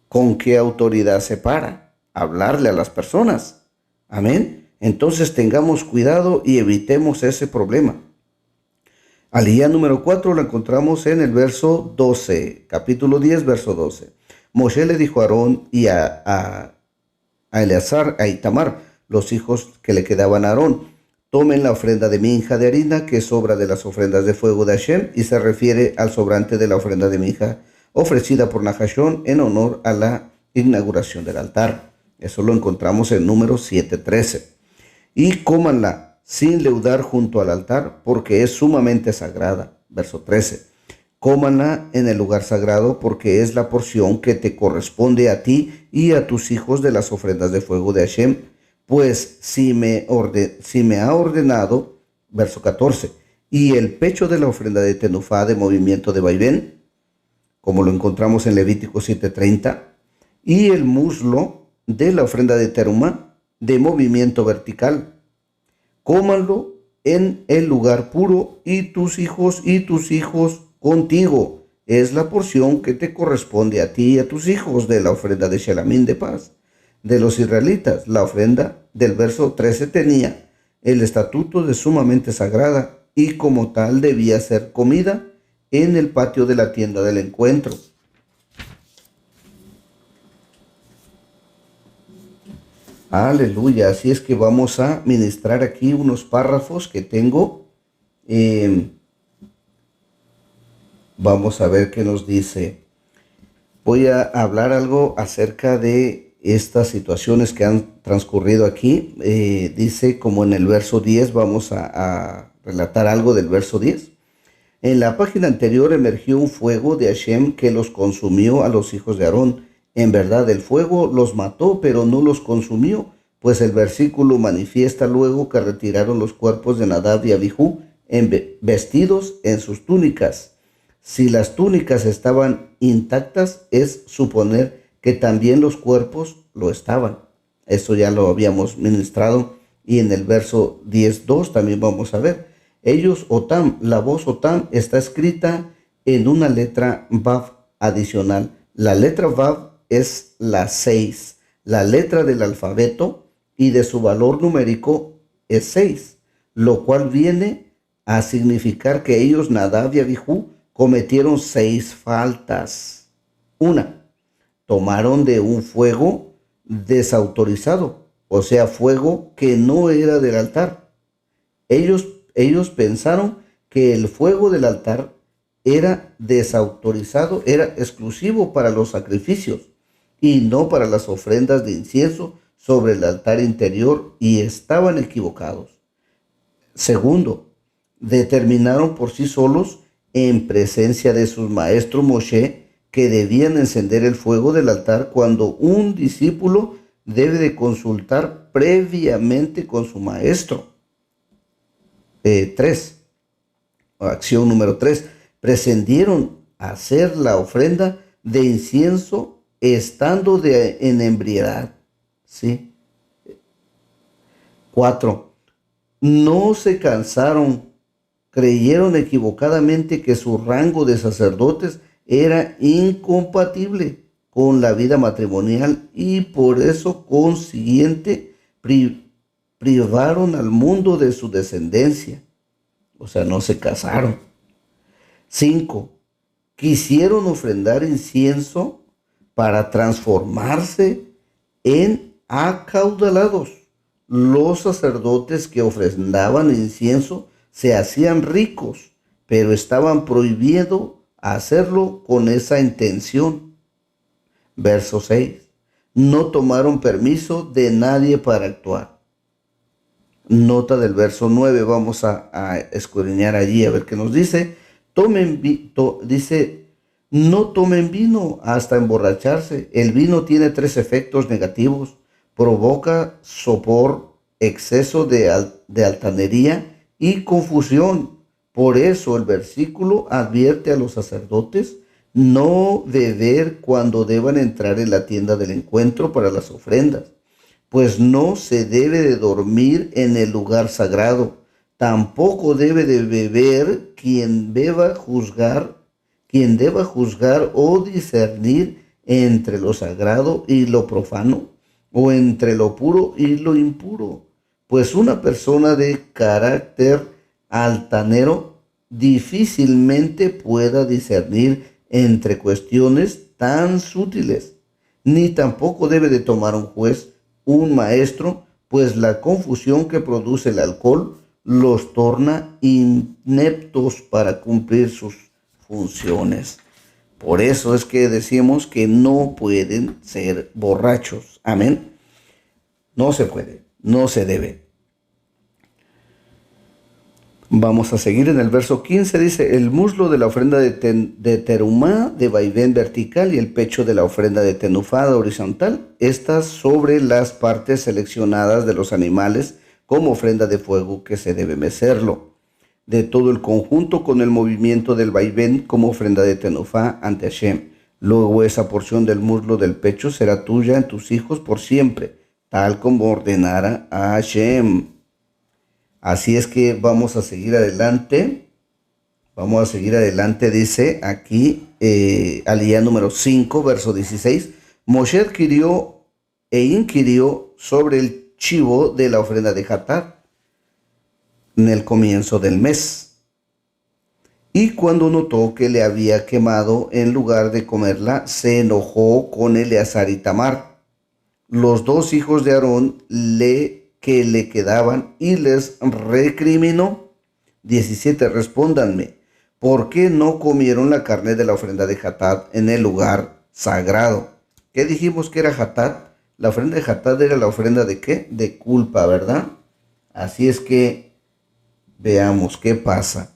¿Con qué autoridad se para? Hablarle a las personas. Amén. Entonces tengamos cuidado y evitemos ese problema. Aliyá número 4 la encontramos en el verso 12, capítulo 10, verso 12. Moshe le dijo a Aarón y a Eleazar, a Itamar, los hijos que le quedaban a Aarón, tomen la ofrenda de minja de harina que sobra de las ofrendas de fuego de Hashem, y se refiere al sobrante de la ofrenda de minja ofrecida por Nahashón en honor a la inauguración del altar. Eso lo encontramos en Números 7:13. Y cómanla sin leudar junto al altar, porque es sumamente sagrada. Verso 13. Cómanla en el lugar sagrado, porque es la porción que te corresponde a ti y a tus hijos de las ofrendas de fuego de Hashem. Pues si me ha ordenado, verso 14, y el pecho de la ofrenda de tenufá de movimiento de vaivén, como lo encontramos en Levítico 7:30, y el muslo de la ofrenda de teruma de movimiento vertical, cómanlo en el lugar puro y tus hijos contigo. Es la porción que te corresponde a ti y a tus hijos de la ofrenda de Shelamín de paz de los israelitas. La ofrenda del verso 13 tenía el estatuto de sumamente sagrada y como tal debía ser comida en el patio de la tienda del encuentro. Aleluya, así es que vamos a ministrar aquí unos párrafos que tengo. Vamos a ver qué nos dice. Voy a hablar algo acerca de estas situaciones que han transcurrido aquí. Dice como en el verso 10, vamos a relatar algo del verso 10. En la página anterior emergió un fuego de Hashem que los consumió a los hijos de Aarón. En verdad el fuego los mató, pero no los consumió, pues el versículo manifiesta luego que retiraron los cuerpos de Nadab y Abijú vestidos en sus túnicas. Si las túnicas estaban intactas, es suponer que también los cuerpos lo estaban. Eso ya lo habíamos ministrado y en el verso 10.2 también vamos a ver. Ellos, Otam, la voz Otam está escrita en una letra Vav adicional. La letra Vav es la 6, la letra del alfabeto, y de su valor numérico es 6, lo cual viene a significar que ellos, Nadab y Abijú, cometieron 6 faltas. Una, tomaron de un fuego desautorizado, o sea, fuego que no era del altar. Ellos pensaron que el fuego del altar era desautorizado, era exclusivo para los sacrificios y no para las ofrendas de incienso sobre el altar interior, y estaban equivocados. Segundo, determinaron por sí solos, en presencia de sus maestros Moshe, que debían encender el fuego del altar cuando un discípulo debe de consultar previamente con su maestro. 3. Acción número 3. Pretendieron hacer la ofrenda de incienso estando en ebriedad. ¿Sí? 4. No se cansaron, creyeron equivocadamente que su rango de sacerdotes era incompatible con la vida matrimonial y por eso consiguiente privaron al mundo de su descendencia. O sea, no se casaron. 5. Quisieron ofrendar incienso para transformarse en acaudalados. Los sacerdotes que ofrendaban incienso se hacían ricos, pero estaban prohibidos hacerlo con esa intención. Verso 6. No tomaron permiso de nadie para actuar. Nota del verso 9, vamos a escudriñar allí a ver qué nos dice. Dice, no tomen vino hasta emborracharse. El vino tiene 3 efectos negativos. Provoca sopor, exceso de altanería y confusión. Por eso el versículo advierte a los sacerdotes no beber cuando deban entrar en la tienda del encuentro para las ofrendas, pues no se debe de dormir en el lugar sagrado. Tampoco debe de beber quien deba juzgar o discernir entre lo sagrado y lo profano, o entre lo puro y lo impuro, pues una persona de carácter altanero difícilmente pueda discernir entre cuestiones tan sutiles, ni tampoco debe de tomar un juez, un maestro, pues la confusión que produce el alcohol los torna ineptos para cumplir sus funciones. Por eso es que decimos que no pueden ser borrachos. Amén. No se puede, no se debe. Vamos a seguir en el verso 15. Dice, el muslo de la ofrenda de terumá de vaivén vertical y el pecho de la ofrenda de tenufá horizontal, estas sobre las partes seleccionadas de los animales como ofrenda de fuego que se debe mecerlo. De todo el conjunto con el movimiento del vaivén como ofrenda de tenufá ante Hashem. Luego esa porción del muslo del pecho será tuya en tus hijos por siempre, tal como ordenara a Hashem. Así es que vamos a seguir adelante. Vamos a seguir adelante, dice aquí, aliyah número 5, verso 16. Moshe adquirió e inquirió sobre el chivo de la ofrenda de Hatat en el comienzo del mes. Y cuando notó que le había quemado en lugar de comerla, se enojó con Eleazar y Tamar, los dos hijos de Aarón que le quedaban, y les recriminó. 17. Respóndanme, ¿por qué no comieron la carne de la ofrenda de Hatat en el lugar sagrado? ¿Qué dijimos que era Hatat? La ofrenda de Hatat era la ofrenda de ¿qué? De culpa, ¿verdad? Así es que veamos qué pasa.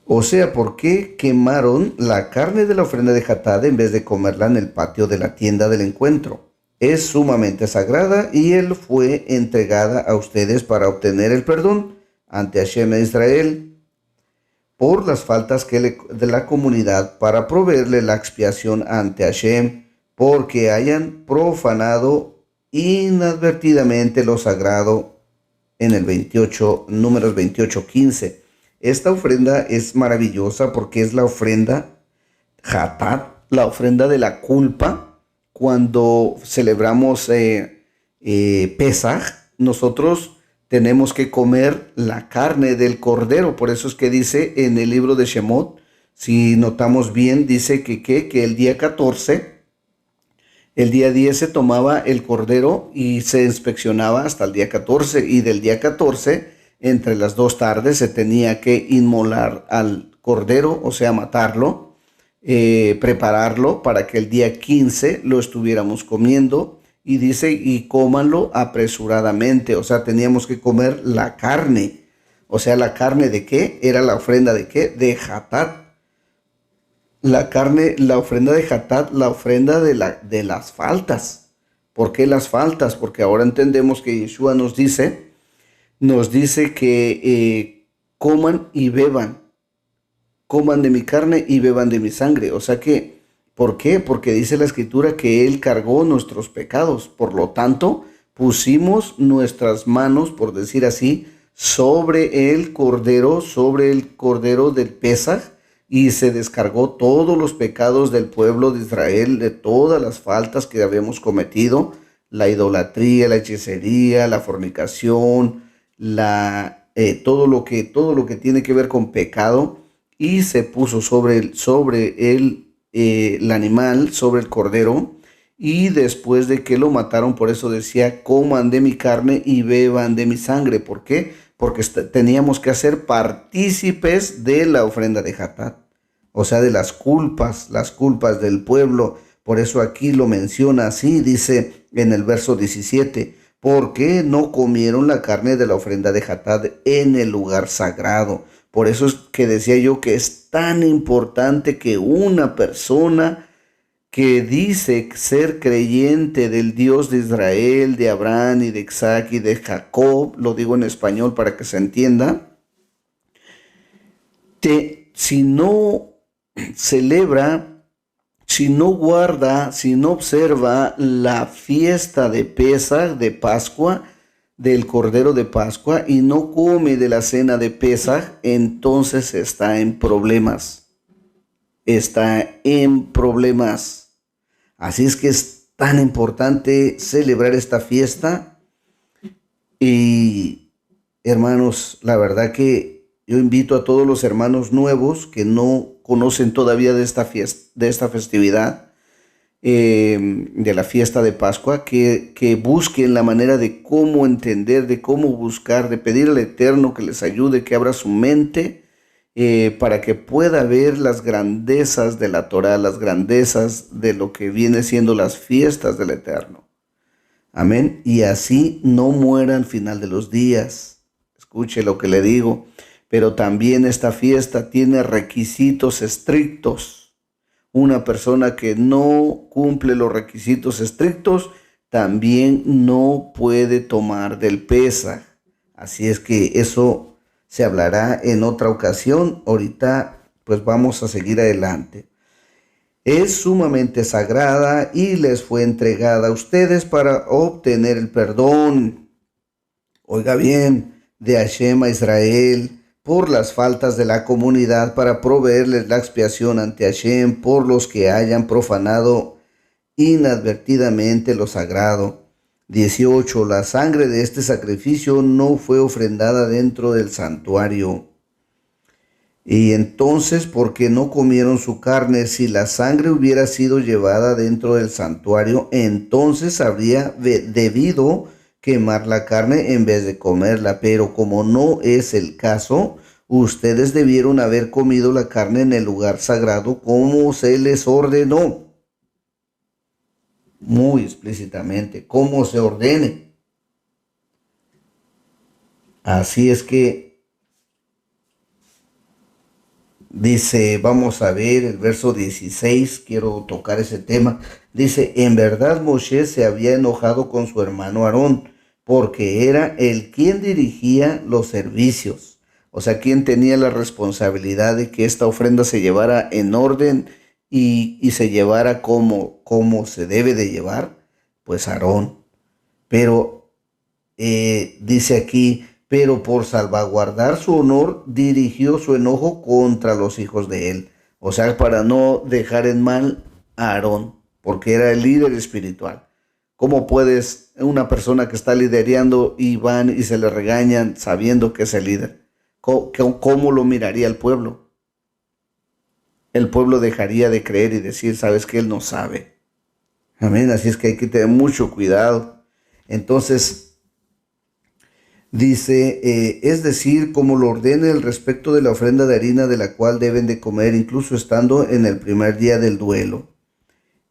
O sea, ¿por qué quemaron la carne de la ofrenda de Hatat en vez de comerla en el patio de la tienda del encuentro? Es sumamente sagrada y él fue entregada a ustedes para obtener el perdón ante Hashem de Israel por las faltas de la comunidad, para proveerle la expiación ante Hashem porque hayan profanado inadvertidamente lo sagrado. En el 28, números 28:15. Esta ofrenda es maravillosa porque es la ofrenda Hatat, la ofrenda de la culpa. Cuando celebramos Pesaj, nosotros tenemos que comer la carne del cordero. Por eso es que dice en el libro de Shemot, si notamos bien, dice que el día 14, el día 10 se tomaba el cordero y se inspeccionaba hasta el día 14. Y del día 14, entre las 2 tardes, se tenía que inmolar al cordero, o sea, matarlo, prepararlo para que el día 15 lo estuviéramos comiendo. Y dice, y cómanlo apresuradamente. O sea, teníamos que comer la carne. O sea, ¿la carne de qué? Era la ofrenda de qué? De Hatat. La carne, la ofrenda de Hatat, la ofrenda de las faltas. ¿Por qué las faltas? Porque ahora entendemos que Yeshua nos dice que coman y beban. Coman de mi carne y beban de mi sangre. O sea que, ¿por qué? Porque dice la Escritura que Él cargó nuestros pecados. Por lo tanto, pusimos nuestras manos, por decir así, sobre el cordero del Pesaj, y se descargó todos los pecados del pueblo de Israel, de todas las faltas que habíamos cometido, la idolatría, la hechicería, la fornicación, todo lo que tiene que ver con pecado, y se puso sobre el animal, sobre el cordero. Y después de que lo mataron, por eso decía, coman de mi carne y beban de mi sangre. ¿Por qué? Porque teníamos que hacer partícipes de la ofrenda de Hatat. O sea, de las culpas del pueblo. Por eso aquí lo menciona así, dice en el verso 17, ¿por qué no comieron la carne de la ofrenda de Hatat en el lugar sagrado? Por eso es que decía yo que es tan importante que una persona que dice ser creyente del Dios de Israel, de Abraham y de Isaac y de Jacob, lo digo en español para que se entienda, si no celebra, si no guarda, si no observa la fiesta de Pesaj, de Pascua, del Cordero de Pascua, y no come de la cena de Pesaj, entonces está en problemas. Está en problemas. Así es que es tan importante celebrar esta fiesta. Y hermanos, la verdad que yo invito a todos los hermanos nuevos que no conocen todavía de esta fiesta, de esta festividad, de la fiesta de Pascua, que busquen la manera de cómo entender, de cómo buscar, de pedir al Eterno que les ayude, que abra su mente, para que pueda ver las grandezas de la Torah, las grandezas de lo que viene siendo las fiestas del Eterno. Amén. Y así no muera al final de los días. Escuche lo que le digo. Pero también esta fiesta tiene requisitos estrictos. Una persona que no cumple los requisitos estrictos también no puede tomar del Pesaj. Así es que eso se hablará en otra ocasión. Ahorita pues vamos a seguir adelante. Es sumamente sagrada y les fue entregada a ustedes para obtener el perdón. Oiga bien, de Hashem a Israel por las faltas de la comunidad para proveerles la expiación ante Hashem por los que hayan profanado inadvertidamente lo sagrado. 18. La sangre de este sacrificio no fue ofrendada dentro del santuario. Y entonces, ¿por qué no comieron su carne? Si la sangre hubiera sido llevada dentro del santuario, entonces habría debido quemar la carne en vez de comerla. Pero como no es el caso, ustedes debieron haber comido la carne en el lugar sagrado como se les ordenó. Muy explícitamente, como se ordene. Así es que dice, vamos a ver el verso 16, quiero tocar ese tema. Dice, en verdad Moshe se había enojado con su hermano Aarón, porque era el quien dirigía los servicios. O sea, quien tenía la responsabilidad de que esta ofrenda se llevara en orden y se llevara como se debe de llevar, pues Aarón. Pero dice aquí, pero por salvaguardar su honor dirigió su enojo contra los hijos de él. O sea, para no dejar en mal a Aarón, porque era el líder espiritual. ¿Cómo puedes, una persona que está liderando y van y se le regañan sabiendo que es el líder? ¿Cómo lo miraría el pueblo? El pueblo dejaría de creer y decir, sabes que él no sabe. Amén, así es que hay que tener mucho cuidado. Entonces, dice, es decir, como lo ordena el respecto de la ofrenda de harina de la cual deben de comer, incluso estando en el primer día del duelo.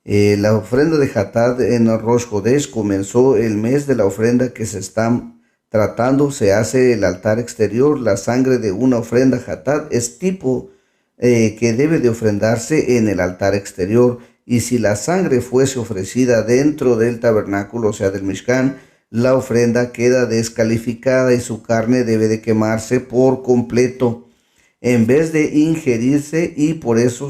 La ofrenda de Hatat en Rosh Hodesh comenzó el mes de la ofrenda que se está tratando. Se hace el altar exterior. La sangre de una ofrenda Hatat es tipo que debe de ofrendarse en el altar exterior. Y si la sangre fuese ofrecida dentro del tabernáculo, o sea, del Mishkan, la ofrenda queda descalificada y su carne debe de quemarse por completo en vez de ingerirse, y por eso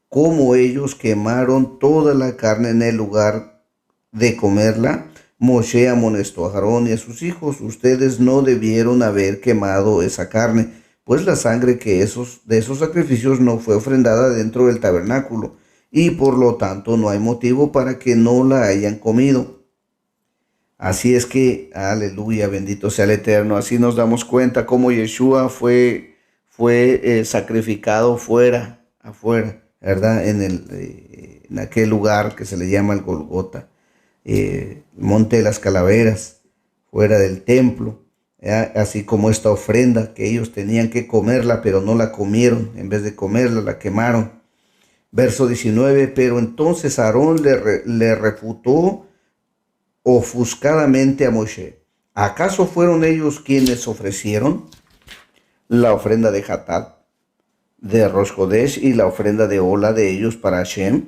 como ellos quemaron toda la carne en el lugar de comerla, Moshe amonestó a Aarón y a sus hijos, ustedes no debieron haber quemado esa carne, pues la sangre de esos sacrificios no fue ofrendada dentro del tabernáculo, y por lo tanto no hay motivo para que no la hayan comido. Así es que, aleluya, bendito sea el Eterno. Así nos damos cuenta cómo Yeshua fue sacrificado afuera, ¿verdad? En aquel lugar que se le llama el Golgota, el Monte de las Calaveras, fuera del templo. Así como esta ofrenda que ellos tenían que comerla, pero no la comieron. En vez de comerla, la quemaron. Verso 19, pero entonces Aarón le refutó ofuscadamente a Moshe. ¿Acaso fueron ellos quienes ofrecieron la ofrenda de Hatat, de Rosh Hodesh y la ofrenda de Ola de ellos para Hashem?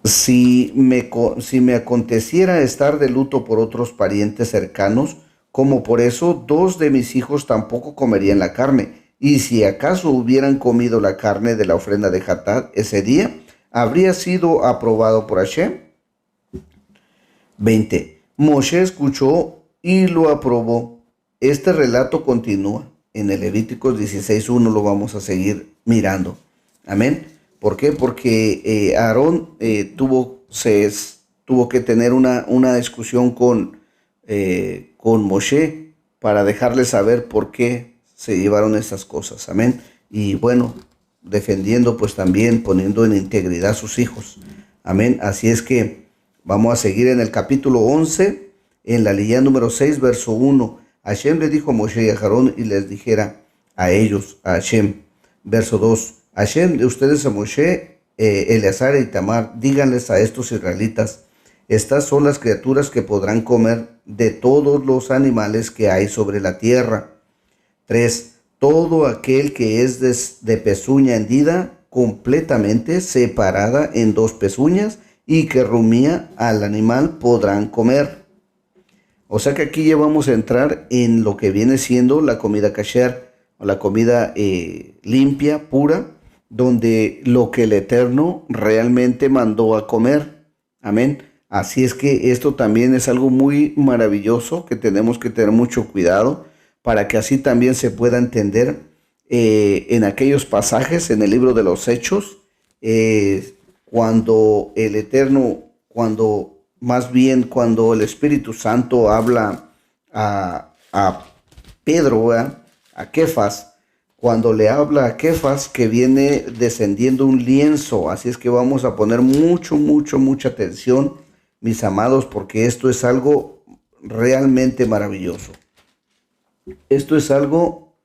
Si me aconteciera estar de luto por otros parientes cercanos, como por eso 2 de mis hijos tampoco comerían la carne, y si acaso hubieran comido la carne de la ofrenda de Hatat ese día, ¿habría sido aprobado por Hashem? 20. Moshe escuchó y lo aprobó. Este relato continúa. En el Levíticos 16:1 lo vamos a seguir mirando. Amén. ¿Por qué? Porque Aarón tuvo que tener una discusión con Moshe para dejarle saber por qué se llevaron estas cosas. Amén. Y bueno, defendiendo pues también, poniendo en integridad a sus hijos. Amén. Así es que vamos a seguir en el capítulo 11, en la línea número 6, verso 1. Hashem le dijo a Moshe y a Aarón y les dijera a ellos, a Hashem. Verso 2. Hashem de ustedes a Moshe, Eleazar y Tamar, díganles a estos israelitas, estas son las criaturas que podrán comer de todos los animales que hay sobre la tierra. 3. Todo aquel que es de pezuña hendida, completamente separada en 2 pezuñas, y que rumía al animal podrán comer. O sea que aquí ya vamos a entrar en lo que viene siendo la comida kasher, o la comida limpia, pura, donde lo que el Eterno realmente mandó a comer. Amén. Así es que esto también es algo muy maravilloso que tenemos que tener mucho cuidado para que así también se pueda entender en aquellos pasajes en el libro de los Hechos, cuando el Eterno, cuando más bien cuando el Espíritu Santo habla a Pedro, ¿verdad? A Kefas, cuando le habla a Kefas que viene descendiendo un lienzo. Así es que vamos a poner mucha atención, mis amados, porque esto es algo realmente maravilloso. Esto es algo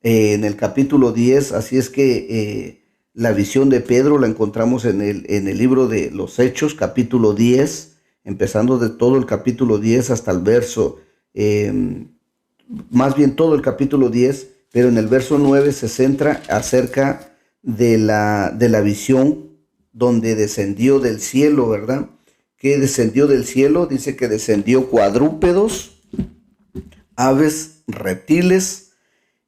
en el capítulo 10, así es que la visión de Pedro la encontramos en el libro de los Hechos, capítulo 10, empezando de todo el capítulo 10 hasta el verso, más bien todo el capítulo 10, pero en el verso 9 se centra acerca de la visión donde descendió del cielo, ¿verdad? ¿Qué descendió del cielo? Dice que descendió cuadrúpedos, aves, reptiles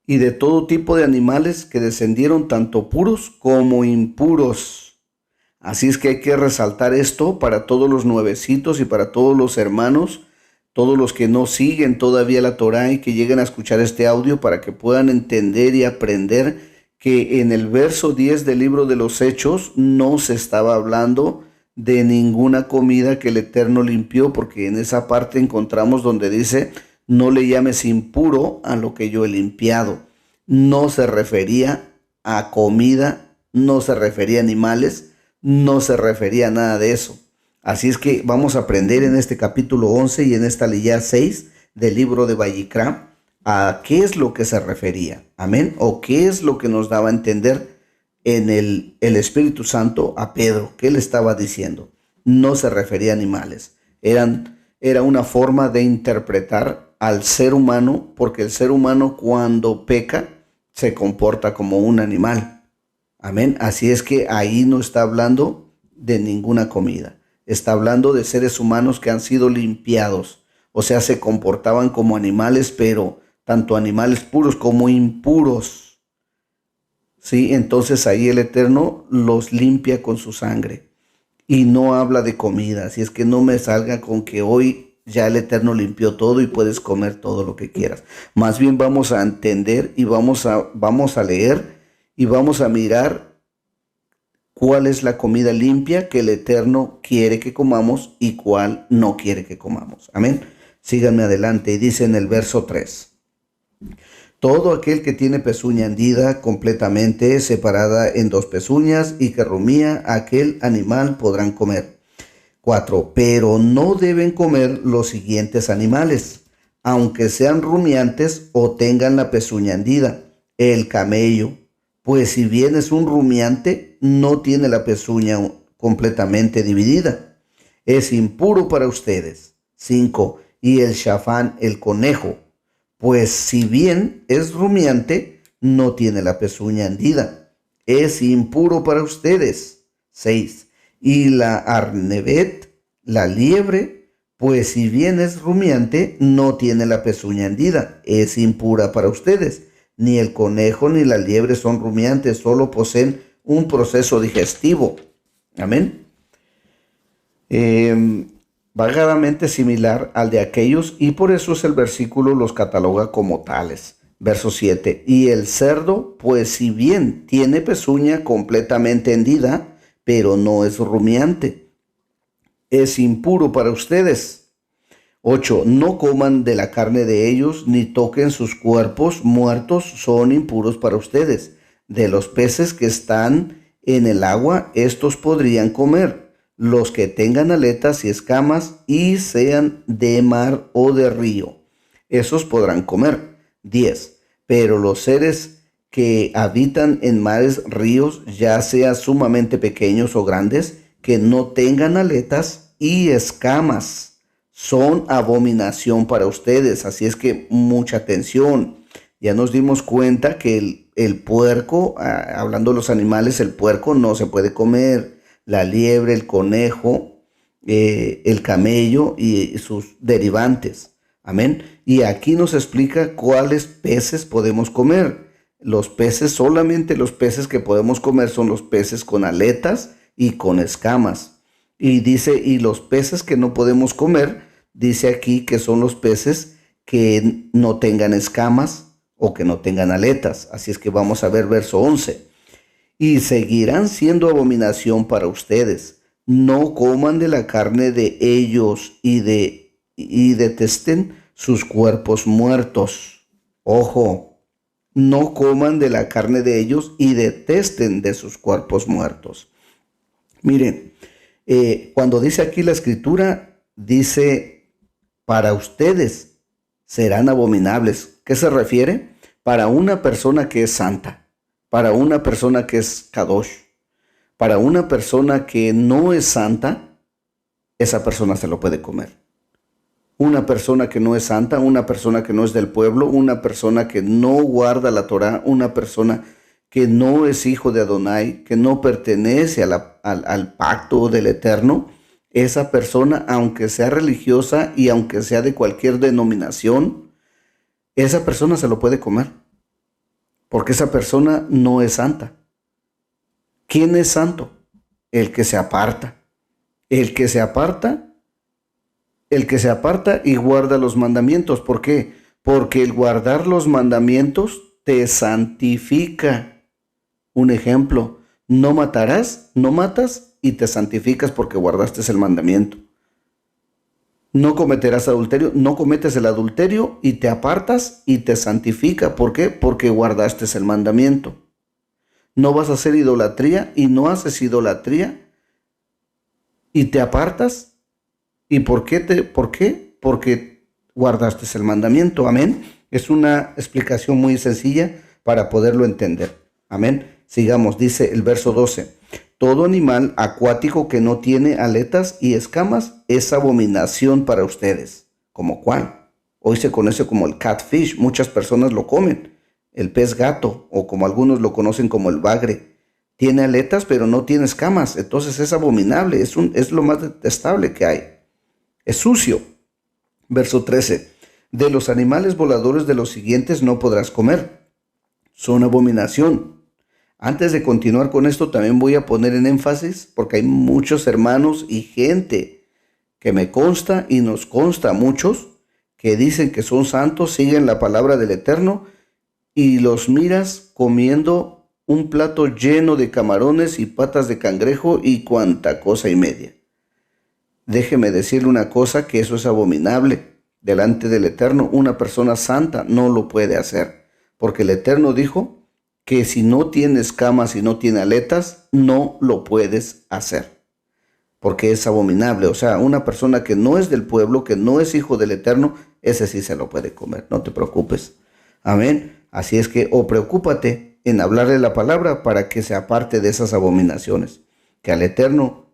y de todo tipo de animales que descendieron tanto puros como impuros. Así es que hay que resaltar esto para todos los nuevecitos y para todos los hermanos, todos los que no siguen todavía la Torá y que lleguen a escuchar este audio para que puedan entender y aprender que en el verso 10 del libro de los Hechos no se estaba hablando de ninguna comida que el Eterno limpió, porque en esa parte encontramos donde dice: no le llames impuro a lo que yo he limpiado. No se refería a comida, no se refería a animales, no se refería a nada de eso. Así es que vamos a aprender en este capítulo 11 y en esta leyá 6 del libro de Vayikra a qué es lo que se refería. Amén. O qué es lo que nos daba a entender en el Espíritu Santo a Pedro. ¿Qué le estaba diciendo? No se refería a animales. Era una forma de interpretar al ser humano, porque el ser humano cuando peca se comporta como un animal. Amén. Así es que ahí no está hablando de ninguna comida. Está hablando de seres humanos que han sido limpiados. O sea, se comportaban como animales, pero tanto animales puros como impuros. Sí, entonces ahí el Eterno los limpia con su sangre. Y no habla de comida. Así es que no me salga con que hoy ya el Eterno limpió todo y puedes comer todo lo que quieras. Más bien vamos a entender y vamos a leer y vamos a mirar cuál es la comida limpia que el Eterno quiere que comamos y cuál no quiere que comamos. Amén. Síganme adelante y dice en el verso 3. Todo aquel que tiene pezuña hendida completamente separada en dos pezuñas y que rumía, aquel animal podrán comer. 4. Pero no deben comer los siguientes animales, aunque sean rumiantes o tengan la pezuña hendida. El camello, pues si bien es un rumiante, no tiene la pezuña completamente dividida. Es impuro para ustedes. 5. Y el shafán, el conejo, pues si bien es rumiante, no tiene la pezuña hendida. Es impuro para ustedes. 6. Y la arnevet, la liebre, pues si bien es rumiante, no tiene la pezuña hendida. Es impura para ustedes. Ni el conejo ni la liebre son rumiantes, solo poseen un proceso digestivo. Amén. Vagadamente similar al de aquellos, y por eso es el versículo los cataloga como tales. Verso 7. Y el cerdo, pues si bien tiene pezuña completamente hendida, pero no es rumiante, es impuro para ustedes. 8. No coman de la carne de ellos, ni toquen sus cuerpos muertos, son impuros para ustedes. De los peces que están en el agua, estos podrían comer. Los que tengan aletas y escamas y sean de mar o de río, esos podrán comer. 10. Pero los seres que habitan en mares, ríos, ya sea sumamente pequeños o grandes, que no tengan aletas y escamas, son abominación para ustedes. Así es que mucha atención. Ya nos dimos cuenta que el puerco, hablando de los animales, el puerco no se puede comer. La liebre, el conejo, el camello y sus derivantes. Amén. Y aquí nos explica cuáles peces podemos comer. Los peces, solamente los peces que podemos comer son los peces con aletas y con escamas. Y dice, y los peces que no podemos comer, dice aquí que son los peces que no tengan escamas o que no tengan aletas. Así es que vamos a ver verso 11. Y seguirán siendo abominación para ustedes. No coman de la carne de ellos y detesten sus cuerpos muertos. Ojo, no coman de la carne de ellos y detesten de sus cuerpos muertos. Miren, cuando dice aquí la escritura, dice, para ustedes serán abominables. ¿Qué se refiere? Para una persona que es santa, para una persona que es kadosh, para una persona que no es santa, esa persona se lo puede comer. Una persona que no es santa, una persona que no es del pueblo, una persona que no guarda la Torá, una persona que no es hijo de Adonai, que no pertenece al pacto del Eterno, esa persona, aunque sea religiosa y aunque sea de cualquier denominación, esa persona se lo puede comer, porque esa persona no es santa. ¿Quién es santo? El que se aparta. El que se aparta y guarda los mandamientos. ¿Por qué? Porque el guardar los mandamientos te santifica. Un ejemplo, no matarás, no matas y te santificas porque guardaste el mandamiento. No cometerás adulterio, no cometes el adulterio y te apartas y te santifica. ¿Por qué? Porque guardaste el mandamiento. No vas a hacer idolatría y no haces idolatría y te apartas. ¿Y por qué? Porque guardaste el mandamiento. Amén. Es una explicación muy sencilla para poderlo entender. Amén. Sigamos, dice el verso 12. Todo animal acuático que no tiene aletas y escamas es abominación para ustedes. ¿Como cuál? Hoy se conoce como el catfish. Muchas personas lo comen. El pez gato, o como algunos lo conocen como el bagre. Tiene aletas pero no tiene escamas. Entonces es abominable. Es lo más detestable que hay. Es sucio. Verso 13. De los animales voladores de los siguientes no podrás comer. Son abominación. Antes de continuar con esto, también voy a poner en énfasis, porque hay muchos hermanos y gente que me consta y nos consta a muchos que dicen que son santos, siguen la palabra del Eterno y los miras comiendo un plato lleno de camarones y patas de cangrejo y cuanta cosa y media. Déjeme decirle una cosa, que eso es abominable delante del Eterno. Una persona santa no lo puede hacer, porque el Eterno dijo que si no tiene escamas y no tiene aletas, no lo puedes hacer, porque es abominable. O sea, una persona que no es del pueblo, que no es hijo del Eterno, ese sí se lo puede comer, no te preocupes. Amén. Así es que, preocúpate en hablarle la palabra para que se aparte de esas abominaciones, que al Eterno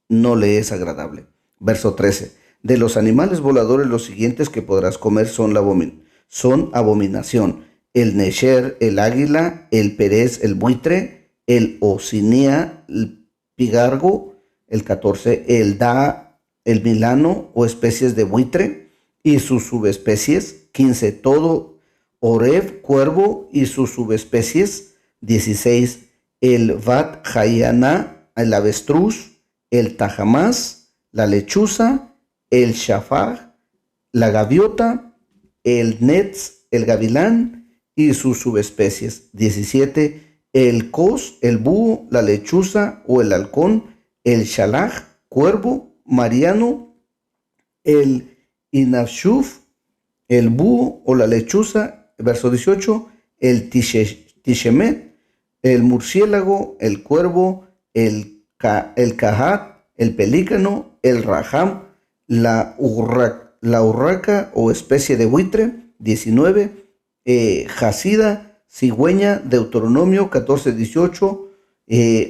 no le es agradable. Verso 13. De los animales voladores los siguientes que podrás comer son abominación: el nesher, el águila, el perez, el buitre, el ocinía, el pigargo. El 14, el da, el milano o especies de buitre y sus subespecies. 15, todo oreb, cuervo y sus subespecies. 16, el vat hayana, el avestruz, el tajamás, la lechuza, el shafag, la gaviota, el netz, el gavilán y sus subespecies. 17, el cos, el búho, la lechuza o el halcón, el shalach, cuervo, mariano, el inafshuf, el búho o la lechuza. Verso 18, el tishemet, el murciélago, el cuervo, el cahat, el pelícano, el rajam, la urraca o especie de buitre. 19, jacida, cigüeña. Deuteronomio 14:18,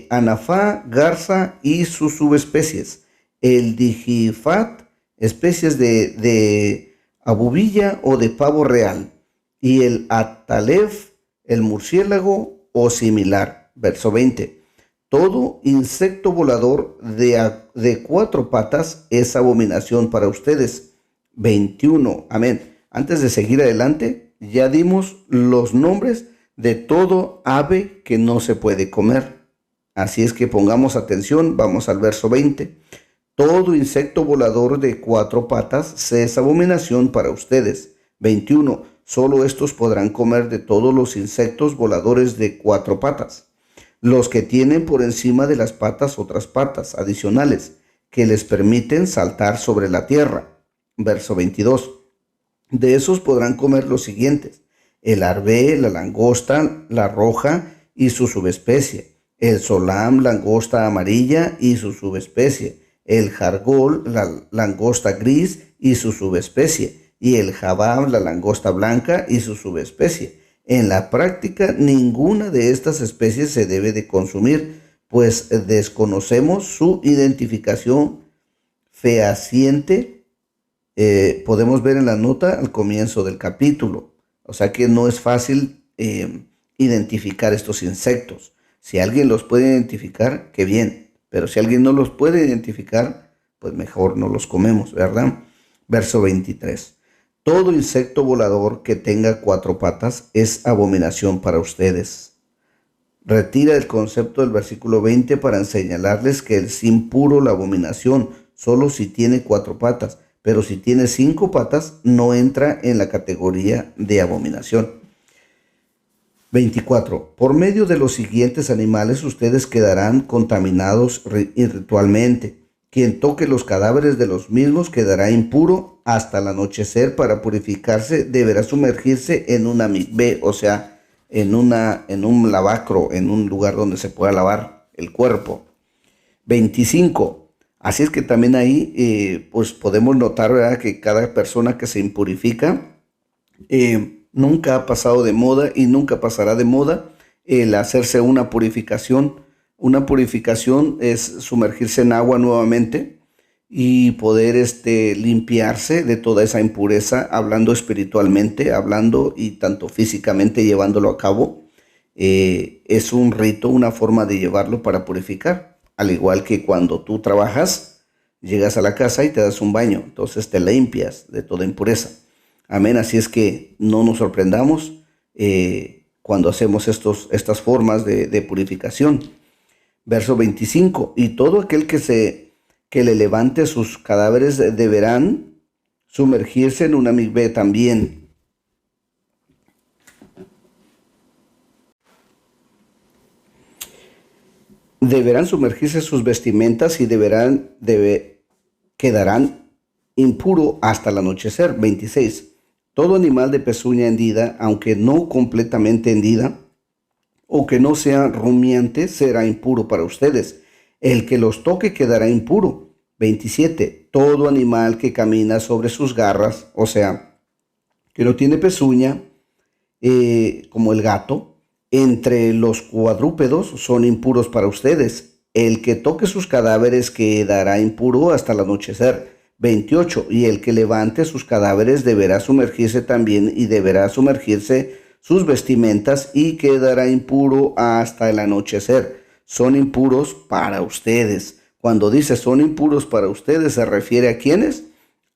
anafá, garza y sus subespecies. El dijifat, especies de abubilla o de pavo real. Y el atalef, el murciélago o similar. Verso 20. Todo insecto volador de 4 patas es abominación para ustedes. 21. Amén. Antes de seguir adelante, ya dimos los nombres de todo ave que no se puede comer. Así es que pongamos atención, vamos al verso 20. Todo insecto volador de 4 patas se es abominación para ustedes. 21. Solo estos podrán comer de todos los insectos voladores de 4 patas. Los que tienen por encima de las patas otras patas adicionales, que les permiten saltar sobre la tierra. Verso 22. De esos podrán comer los siguientes: el arvé, la langosta, la roja y su subespecie, el solam, langosta amarilla y su subespecie, el jargol, la langosta gris y su subespecie, y el jabab, la langosta blanca y su subespecie. En la práctica, ninguna de estas especies se debe de consumir, pues desconocemos su identificación fehaciente. Podemos ver en la nota al comienzo del capítulo. O sea que no es fácil identificar estos insectos. Si alguien los puede identificar, qué bien. Pero si alguien no los puede identificar, pues mejor no los comemos, ¿verdad? Verso 23. Todo insecto volador que tenga 4 patas es abominación para ustedes. Retira el concepto del versículo 20 para señalarles que es impuro la abominación solo si tiene 4 patas, pero si tiene 5 patas no entra en la categoría de abominación. 24. Por medio de los siguientes animales ustedes quedarán contaminados ritualmente. Quien toque los cadáveres de los mismos quedará impuro hasta el anochecer. Para purificarse deberá sumergirse en una mikvé, o sea, en un lavacro, en un lugar donde se pueda lavar el cuerpo. 25. Así es que también ahí pues podemos notar, ¿verdad?, que cada persona que se impurifica nunca ha pasado de moda y nunca pasará de moda el hacerse una purificación. Una purificación es sumergirse en agua nuevamente y poder limpiarse de toda esa impureza, hablando espiritualmente, hablando y tanto físicamente llevándolo a cabo. Es un rito, una forma de llevarlo para purificar. Al igual que cuando tú trabajas, llegas a la casa y te das un baño, entonces te limpias de toda impureza. Amén. Así es que no nos sorprendamos cuando hacemos estas formas de purificación. Verso 25. Y todo aquel que le levante sus cadáveres deberán sumergirse en una mikvé también. Deberán sumergirse sus vestimentas y quedarán impuro hasta el anochecer. 26. Todo animal de pezuña hendida, aunque no completamente hendida, o que no sea rumiante, será impuro para ustedes. El que los toque quedará impuro. 27. Todo animal que camina sobre sus garras, o sea, que no tiene pezuña, como el gato, entre los cuadrúpedos son impuros para ustedes. El que toque sus cadáveres quedará impuro hasta el anochecer. 28. Y el que levante sus cadáveres deberá sumergirse también y deberá sumergirse sus vestimentas y quedará impuro hasta el anochecer. Son impuros para ustedes. Cuando dice son impuros para ustedes, se refiere a ¿quiénes?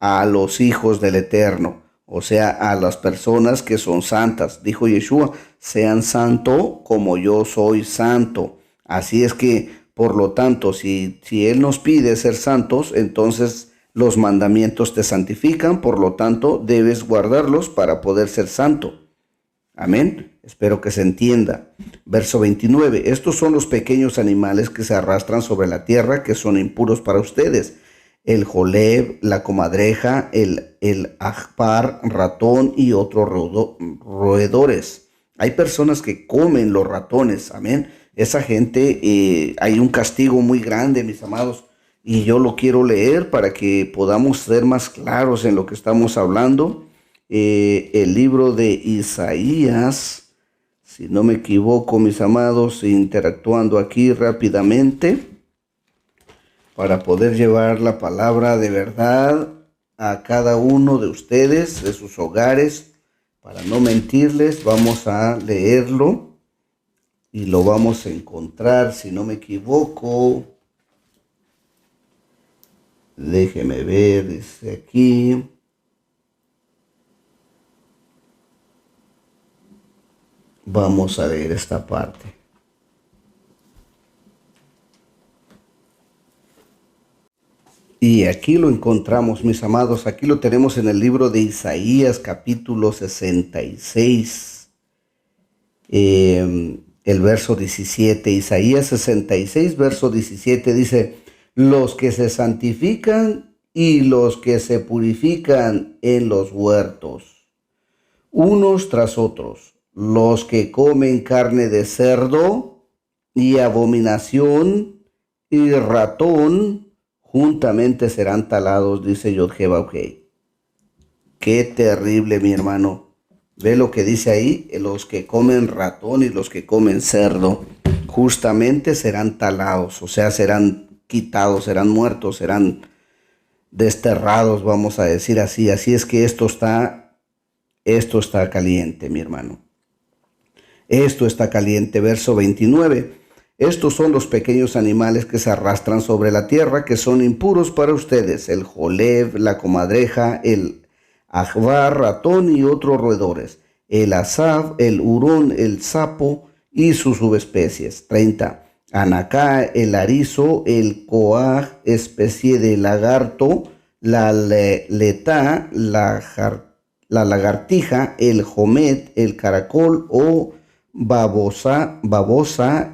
A los hijos del Eterno, o sea, a las personas que son santas. Dijo Yeshua, sean santo como yo soy santo. Así es que, por lo tanto, si Él nos pide ser santos, entonces los mandamientos te santifican, por lo tanto, debes guardarlos para poder ser santo. Amén. Espero que se entienda. Verso 29. Estos son los pequeños animales que se arrastran sobre la tierra, que son impuros para ustedes: el joleb, la comadreja, el ajpar, ratón y otros roedores. Hay personas que comen los ratones. Amén. Esa gente, hay un castigo muy grande, mis amados. Y yo lo quiero leer para que podamos ser más claros en lo que estamos hablando. El libro de Isaías, si no me equivoco, mis amados, interactuando aquí rápidamente para poder llevar la palabra de verdad a cada uno de ustedes, de sus hogares. Para no mentirles, vamos a leerlo y lo vamos a encontrar, si no me equivoco. Déjeme ver, dice aquí. Vamos a leer esta parte. Y aquí lo encontramos, mis amados, aquí lo tenemos en el libro de Isaías, capítulo 66, el verso 17. Isaías 66, verso 17 dice: los que se santifican y los que se purifican en los huertos, unos tras otros, los que comen carne de cerdo y abominación y ratón, juntamente serán talados, dice Yod-Heh-Vah-Ok. Qué terrible, mi hermano. Ve lo que dice ahí: los que comen ratón y los que comen cerdo, justamente serán talados, o sea, serán quitados, serán muertos, serán desterrados, vamos a decir así. Así es que esto está caliente, mi hermano. Esto está caliente. Verso 29. Estos son los pequeños animales que se arrastran sobre la tierra, que son impuros para ustedes: el jolev, la comadreja, el ajvar, ratón y otros roedores, el asaf, el hurón, el sapo y sus subespecies. 30. Anacá, el arizo, el coaj, especie de lagarto, la letá, la lagartija, el jomet, el caracol o babosa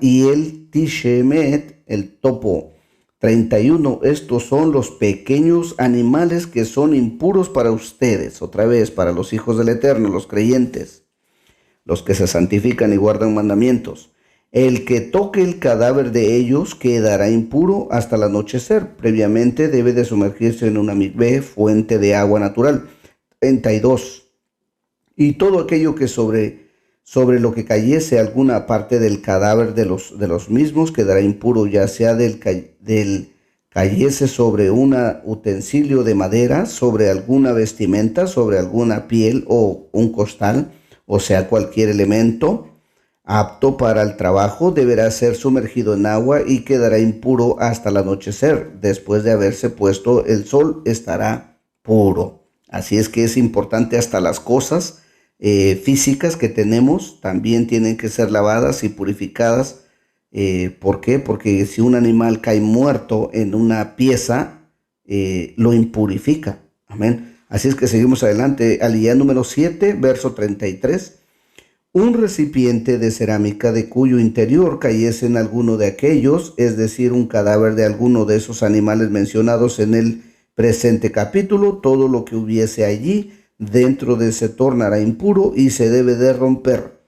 y el tishemet, el topo. 31. Estos son los pequeños animales que son impuros para ustedes, otra vez, para los hijos del Eterno, los creyentes, los que se santifican y guardan mandamientos. El que toque el cadáver de ellos quedará impuro hasta el anochecer. Previamente debe de sumergirse en una mikvé, fuente de agua natural. 32. Y todo aquello que sobre lo que cayese alguna parte del cadáver de los mismos quedará impuro, ya sea cayese sobre un utensilio de madera, sobre alguna vestimenta, sobre alguna piel o un costal, o sea, cualquier elemento apto para el trabajo, deberá ser sumergido en agua y quedará impuro hasta el anochecer. Después de haberse puesto el sol, estará puro. Así es que es importante, hasta las cosas físicas que tenemos también tienen que ser lavadas y purificadas. ¿Por qué? Porque si un animal cae muerto en una pieza, lo impurifica. Amén. Así es que seguimos adelante. Aliyá número 7, verso 33. Un recipiente de cerámica de cuyo interior cayese en alguno de aquellos, es decir, un cadáver de alguno de esos animales mencionados en el presente capítulo, todo lo que hubiese allí dentro de se tornará impuro y se debe de romper.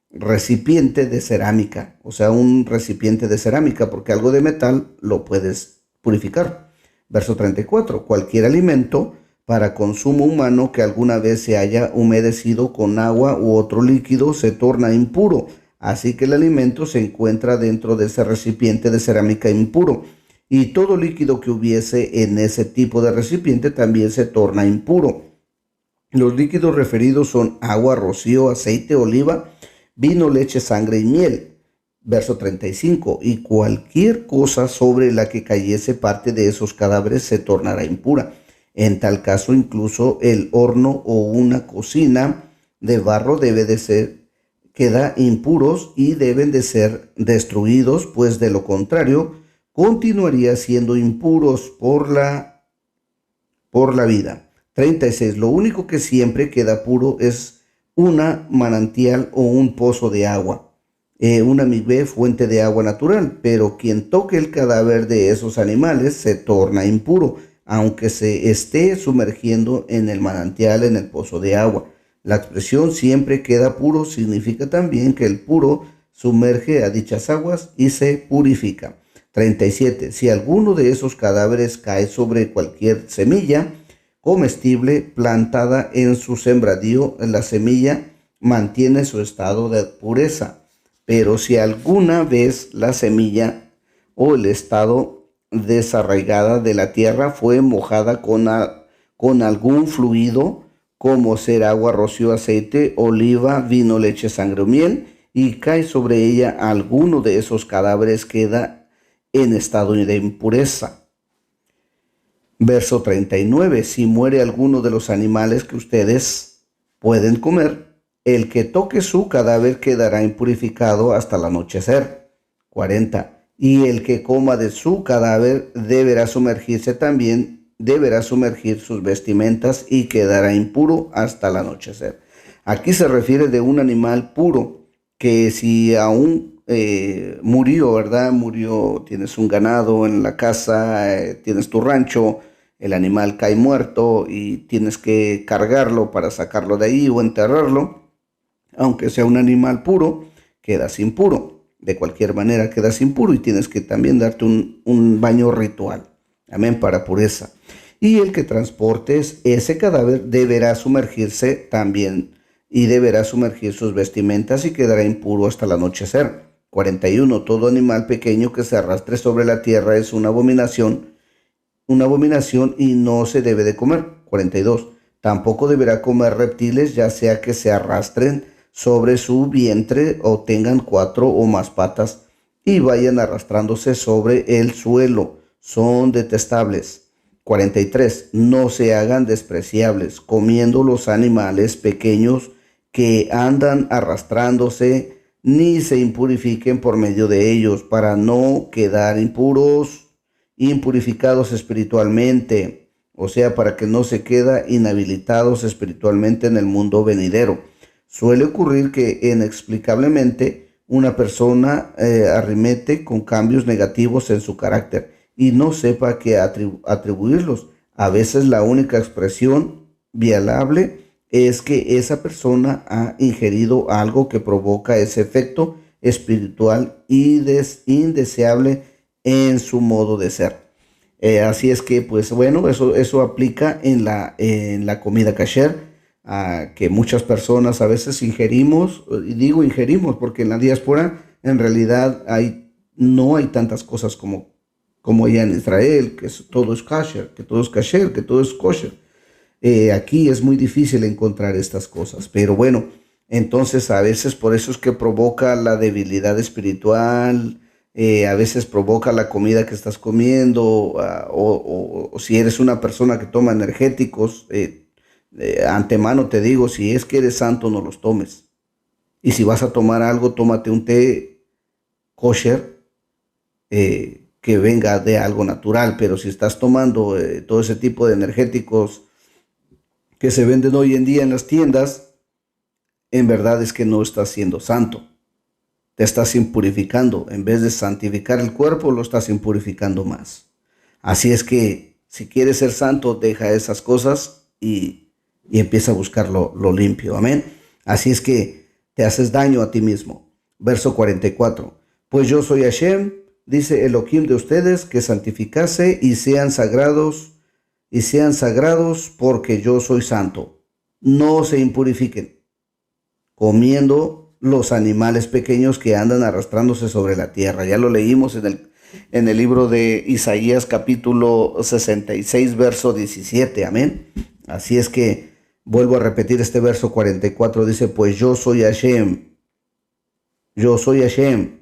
Recipiente de cerámica, o sea, un recipiente de cerámica, porque algo de metal lo puedes purificar. Verso 34. Cualquier alimento para consumo humano que alguna vez se haya humedecido con agua u otro líquido se torna impuro. Así que el alimento se encuentra dentro de ese recipiente de cerámica impuro. Y todo líquido que hubiese en ese tipo de recipiente también se torna impuro. Los líquidos referidos son agua, rocío, aceite, oliva, vino, leche, sangre y miel. Verso 35. Y cualquier cosa sobre la que cayese parte de esos cadáveres se tornará impura. En tal caso, incluso el horno o una cocina de barro queda impuros y deben de ser destruidos, pues de lo contrario continuaría siendo impuros por la vida. 36. Lo único que siempre queda puro es una manantial o un pozo de agua, una mikvé, fuente de agua natural, pero quien toque el cadáver de esos animales se torna impuro, aunque se esté sumergiendo en el manantial, en el pozo de agua. La expresión siempre queda puro significa también que el puro sumerge a dichas aguas y se purifica. 37. Si alguno de esos cadáveres cae sobre cualquier semilla comestible plantada en su sembradío, la semilla mantiene su estado de pureza. Pero si alguna vez la semilla o el estado desarraigada de la tierra fue mojada con algún fluido, como ser agua, rocío, aceite, oliva, vino, leche, sangre o miel, y cae sobre ella alguno de esos cadáveres, queda en estado de impureza. Verso 39. Si muere alguno de los animales que ustedes pueden comer, el que toque su cadáver quedará impurificado hasta el anochecer. 40. y el que coma de su cadáver deberá sumergirse también, deberá sumergir sus vestimentas y quedará impuro hasta el anochecer. Aquí se refiere de un animal puro, que si aún murió, ¿verdad? Murió, tienes un ganado en la casa, tienes tu rancho, el animal cae muerto y tienes que cargarlo para sacarlo de ahí o enterrarlo, aunque sea un animal puro, quedas impuro. De cualquier manera quedas impuro y tienes que también darte un baño ritual. Amén, para pureza. Y el que transportes ese cadáver deberá sumergirse también y deberá sumergir sus vestimentas y quedará impuro hasta el anochecer. 41. Todo animal pequeño que se arrastre sobre la tierra es una abominación y no se debe de comer. 42. Tampoco deberá comer reptiles, ya sea que se arrastren sobre su vientre o tengan 4 o más patas y vayan arrastrándose sobre el suelo. Son detestables. 43. No se hagan despreciables comiendo los animales pequeños que andan arrastrándose, ni se impurifiquen por medio de ellos, para no quedar impurificados espiritualmente, o sea, para que no se queda inhabilitados espiritualmente en el mundo venidero. Suele ocurrir que inexplicablemente una persona arremete con cambios negativos en su carácter y no sepa qué atribuirlos. A veces la única expresión viable es que esa persona ha ingerido algo que provoca ese efecto espiritual y indeseable en su modo de ser. Así es que, pues bueno, eso aplica en la comida kasher, que muchas personas a veces ingerimos, y digo ingerimos porque en la diáspora en realidad no hay tantas cosas como allá en Israel, todo es kasher, que todo es kasher, que todo es kosher. Aquí es muy difícil encontrar estas cosas, pero bueno, entonces a veces por eso es que provoca la debilidad espiritual, a veces provoca la comida que estás comiendo, o si eres una persona que toma energéticos, antemano te digo, si es que eres santo, no los tomes. Y si vas a tomar algo, tómate un té kosher, que venga de algo natural, pero si estás tomando todo ese tipo de energéticos que se venden hoy en día en las tiendas, en verdad es que no estás siendo santo. Te estás impurificando. En vez de santificar el cuerpo, lo estás impurificando más. Así es que si quieres ser santo, deja esas cosas y empieza a buscar lo limpio. Amén. Así es que te haces daño a ti mismo. Verso 44. Pues yo soy Hashem, dice Elohim de ustedes, que santificase y sean sagrados porque yo soy santo. No se impurifiquen comiendo los animales pequeños que andan arrastrándose sobre la tierra. Ya lo leímos en el libro de Isaías capítulo 66, verso 17. Amén. Así es que vuelvo a repetir este verso 44. Dice, pues yo soy Hashem. Yo soy Hashem.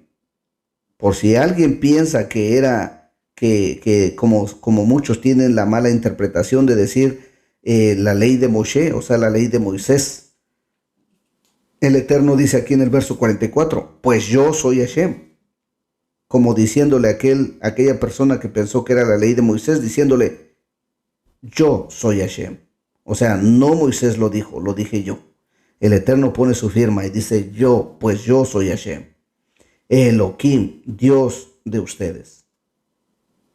Por si alguien piensa que como muchos tienen la mala interpretación de decir la ley de Moshe, o sea, la ley de Moisés. El Eterno dice aquí en el verso 44, pues yo soy Hashem. Como diciéndole a aquella persona que pensó que era la ley de Moisés, diciéndole, yo soy Hashem. O sea, no Moisés lo dijo, lo dije yo. El Eterno pone su firma y dice, pues yo soy Hashem. Elohim, Dios de ustedes.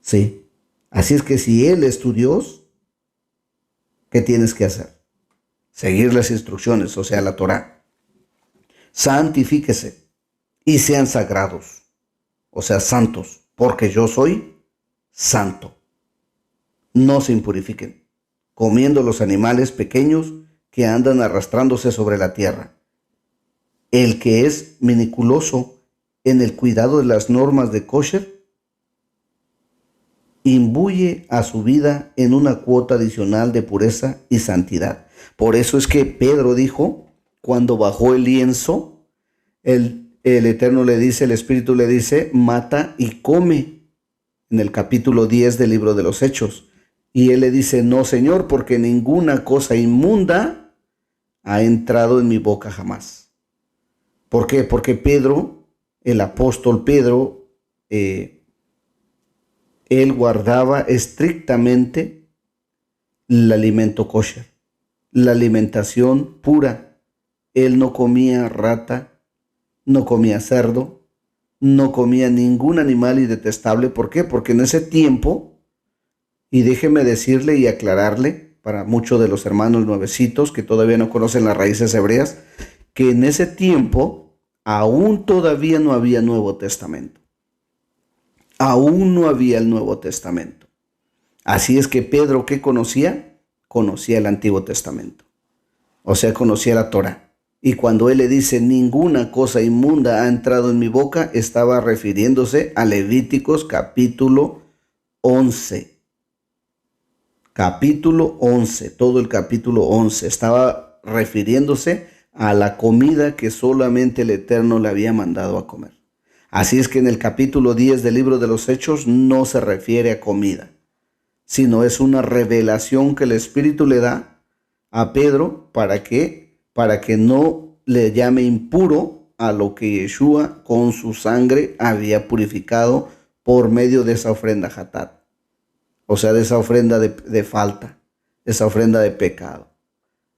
Sí. Así es que si Él es tu Dios, ¿qué tienes que hacer? Seguir las instrucciones, o sea, la Torá. Santifíquese y sean sagrados, o sea, santos, porque yo soy santo. No se impurifiquen, comiendo los animales pequeños que andan arrastrándose sobre la tierra. El que es meticuloso en el cuidado de las normas de kosher, imbuye a su vida en una cuota adicional de pureza y santidad. Por eso es que Pedro dijo, cuando bajó el lienzo, el Eterno le dice, el Espíritu le dice, mata y come, en el capítulo 10 del libro de los Hechos. Y él le dice, no, Señor, porque ninguna cosa inmunda ha entrado en mi boca jamás. ¿Por qué? Porque Pedro, el apóstol Pedro, él guardaba estrictamente el alimento kosher, la alimentación pura. Él no comía rata, no comía cerdo, no comía ningún animal y detestable. ¿Por qué? Porque en ese tiempo, y déjeme decirle y aclararle para muchos de los hermanos nuevecitos que todavía no conocen las raíces hebreas, que en ese tiempo aún todavía no había Nuevo Testamento. Aún no había el Nuevo Testamento. Así es que Pedro, ¿qué conocía? Conocía el Antiguo Testamento. O sea, conocía la Torá. Y cuando él le dice, ninguna cosa inmunda ha entrado en mi boca, estaba refiriéndose a Levíticos capítulo 11. Capítulo 11, todo el capítulo 11. Estaba refiriéndose a la comida que solamente el Eterno le había mandado a comer. Así es que en el capítulo 10 del libro de los Hechos no se refiere a comida, sino es una revelación que el Espíritu le da a Pedro para que no le llame impuro a lo que Yeshua con su sangre había purificado por medio de esa ofrenda hatat, o sea, de esa ofrenda de falta, esa ofrenda de pecado.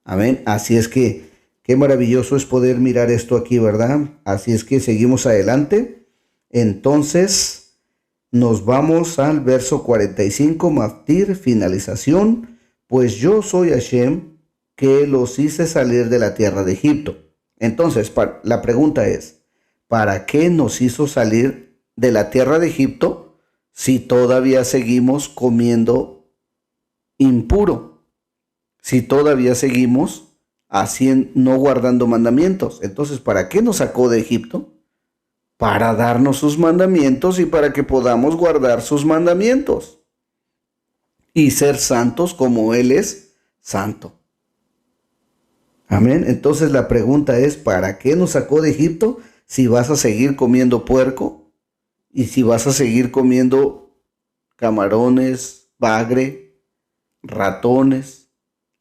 Amén. Así es que qué maravilloso es poder mirar esto aquí, ¿verdad? Así es que seguimos adelante. Entonces nos vamos al verso 45, Maftir, finalización. Pues yo soy Hashem, que los hice salir de la tierra de Egipto. Entonces, la pregunta es, ¿para qué nos hizo salir de la tierra de Egipto si todavía seguimos comiendo impuro? Si todavía seguimos no guardando mandamientos. Entonces, ¿para qué nos sacó de Egipto? Para darnos sus mandamientos y para que podamos guardar sus mandamientos y ser santos como Él es santo. Amén. Entonces la pregunta es, ¿para qué nos sacó de Egipto si vas a seguir comiendo puerco y si vas a seguir comiendo camarones, bagre, ratones,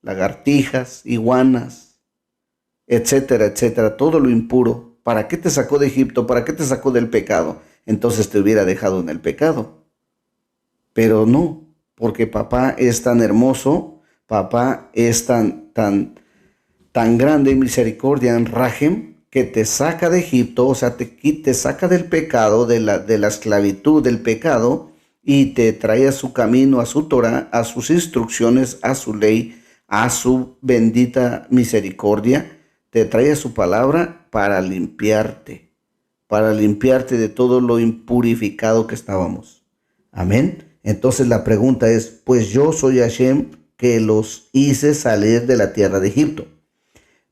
lagartijas, iguanas, etcétera, etcétera, todo lo impuro? ¿Para qué te sacó de Egipto? ¿Para qué te sacó del pecado? Entonces te hubiera dejado en el pecado. Pero no, porque papá es tan hermoso, papá es tan grande en misericordia, en Rahem, que te saca de Egipto, o sea, te saca del pecado, de la esclavitud del pecado, y te trae a su camino, a su Torah, a sus instrucciones, a su ley, a su bendita misericordia. Te trae a su palabra para limpiarte de todo lo impurificado que estábamos. Amén. Entonces la pregunta es, pues yo soy Hashem, que los hice salir de la tierra de Egipto,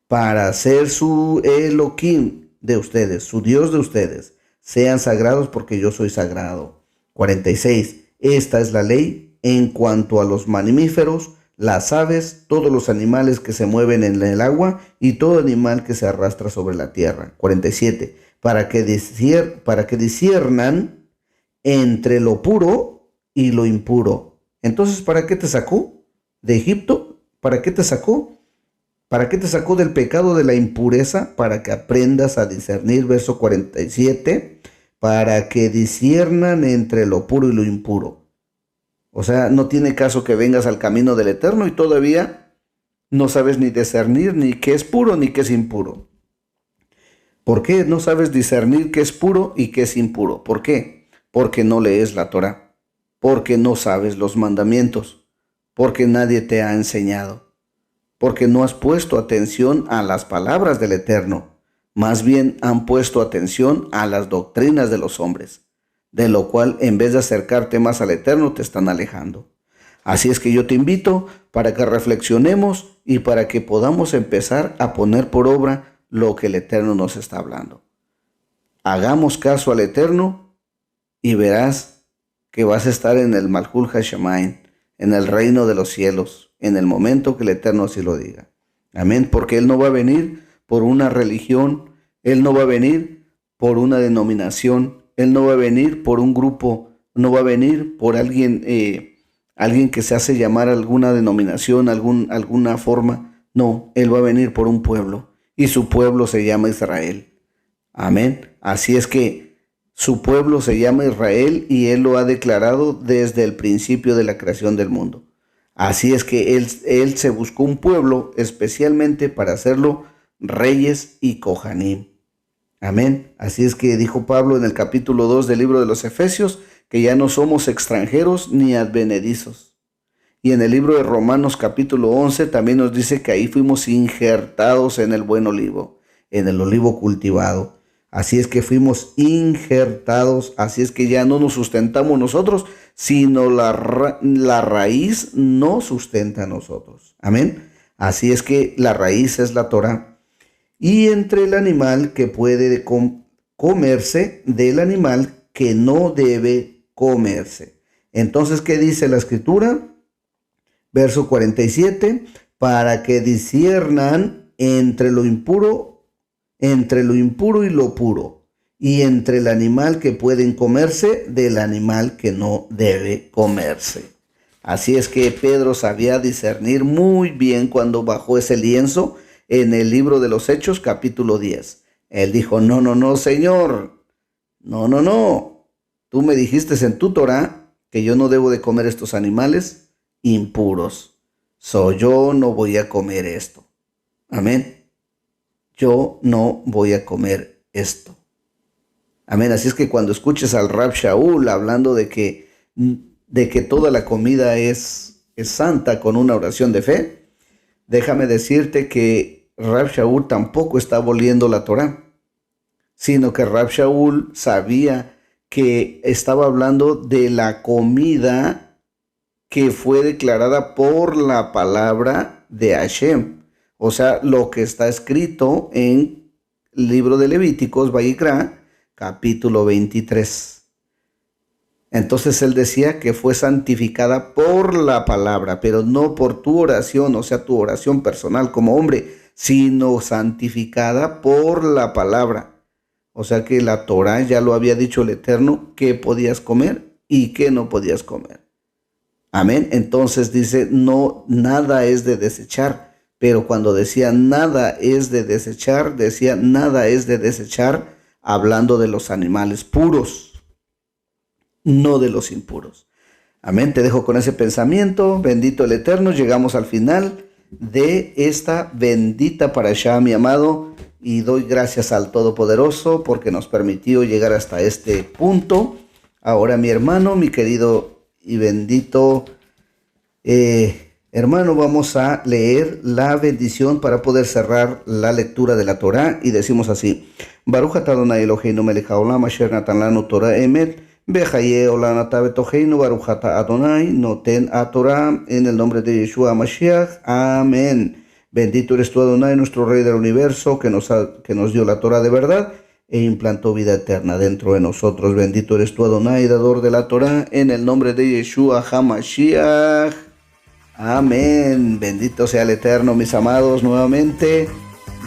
para ser su Elohim de ustedes, su Dios de ustedes. Sean sagrados porque yo soy sagrado. 46. Esta es la ley en cuanto a los mamíferos, las aves, todos los animales que se mueven en el agua y todo animal que se arrastra sobre la tierra. 47. Para que disciernan entre lo puro y lo impuro. Entonces, ¿para qué te sacó de Egipto? ¿Para qué te sacó? ¿Para qué te sacó del pecado de la impureza? Para que aprendas a discernir, verso 47, para que disciernan entre lo puro y lo impuro. O sea, no tiene caso que vengas al camino del Eterno y todavía no sabes ni discernir ni qué es puro ni qué es impuro. ¿Por qué no sabes discernir qué es puro y qué es impuro? ¿Por qué? Porque no lees la Torah, porque no sabes los mandamientos, porque nadie te ha enseñado, porque no has puesto atención a las palabras del Eterno, más bien han puesto atención a las doctrinas de los hombres, de lo cual en vez de acercarte más al Eterno te están alejando. Así es que yo te invito para que reflexionemos y para que podamos empezar a poner por obra lo que el Eterno nos está hablando. Hagamos caso al Eterno y verás que vas a estar en el Malhul Hashamayim, en el reino de los cielos, en el momento que el Eterno así lo diga. Amén, porque Él no va a venir por una religión, Él no va a venir por una denominación, Él no va a venir por un grupo, no va a venir por alguien que se hace llamar alguna denominación, alguna forma. No, Él va a venir por un pueblo y su pueblo se llama Israel. Amén. Así es que Su pueblo se llama Israel y Él lo ha declarado desde el principio de la creación del mundo. Así es que él se buscó un pueblo especialmente para hacerlo reyes y cojanim. Amén. Así es que dijo Pablo en el capítulo 2 del libro de los Efesios que ya no somos extranjeros ni advenedizos. Y en el libro de Romanos capítulo 11 también nos dice que ahí fuimos injertados en el buen olivo, en el olivo cultivado. Así es que fuimos injertados, así es que ya no nos sustentamos nosotros, sino la raíz nos sustenta a nosotros. Amén. Así es que la raíz es la Torah. Y entre el animal que puede comerse, del animal que no debe comerse. Entonces, ¿qué dice la Escritura? Verso 47, para que disciernan entre lo impuro y lo puro, y entre el animal que pueden comerse del animal que no debe comerse. Así es que Pedro sabía discernir muy bien cuando bajó ese lienzo en el libro de los Hechos, capítulo 10. Él dijo, no, Señor, no. Tú me dijiste en tu Torah que yo no debo de comer estos animales impuros. Yo no voy a comer esto. Amén. Yo no voy a comer esto. Amén. Así es que cuando escuches al Rab Shaul hablando de que toda la comida es santa con una oración de fe, déjame decirte que Rab Shaul tampoco está aboliendo la Torah, sino que Rab Shaul sabía que estaba hablando de la comida que fue declarada por la palabra de Hashem. O sea, lo que está escrito en el libro de Levíticos, Vayikra, capítulo 23. Entonces él decía que fue santificada por la palabra, pero no por tu oración, o sea, tu oración personal como hombre, sino santificada por la palabra. O sea que la Torah ya lo había dicho el Eterno, qué podías comer y qué no podías comer. Amén. Entonces dice, no, nada es de desechar. Pero cuando decía nada es de desechar, decía nada es de desechar, hablando de los animales puros, no de los impuros. Amén. Te dejo con ese pensamiento. Bendito el Eterno. Llegamos al final de esta bendita parashá, mi amado. Y doy gracias al Todopoderoso porque nos permitió llegar hasta este punto. Ahora, mi hermano, mi querido y bendito hermano, vamos a leer la bendición para poder cerrar la lectura de la Torah. Y decimos así: Baruch atah Adonai Eloheinu melech haolam asher natan lanu Torah emet bechaye olam atah betocheinu Baruch atah Adonai noten a Torah. En el nombre de Yeshua Mashiach. Amén. Bendito eres tú, Adonai, nuestro Rey del universo, que nos dio la Torah de verdad e implantó vida eterna dentro de nosotros. Bendito eres tú, Adonai, dador de la Torah, en el nombre de Yeshua HaMashiach. Amén. Bendito sea el Eterno, mis amados. Nuevamente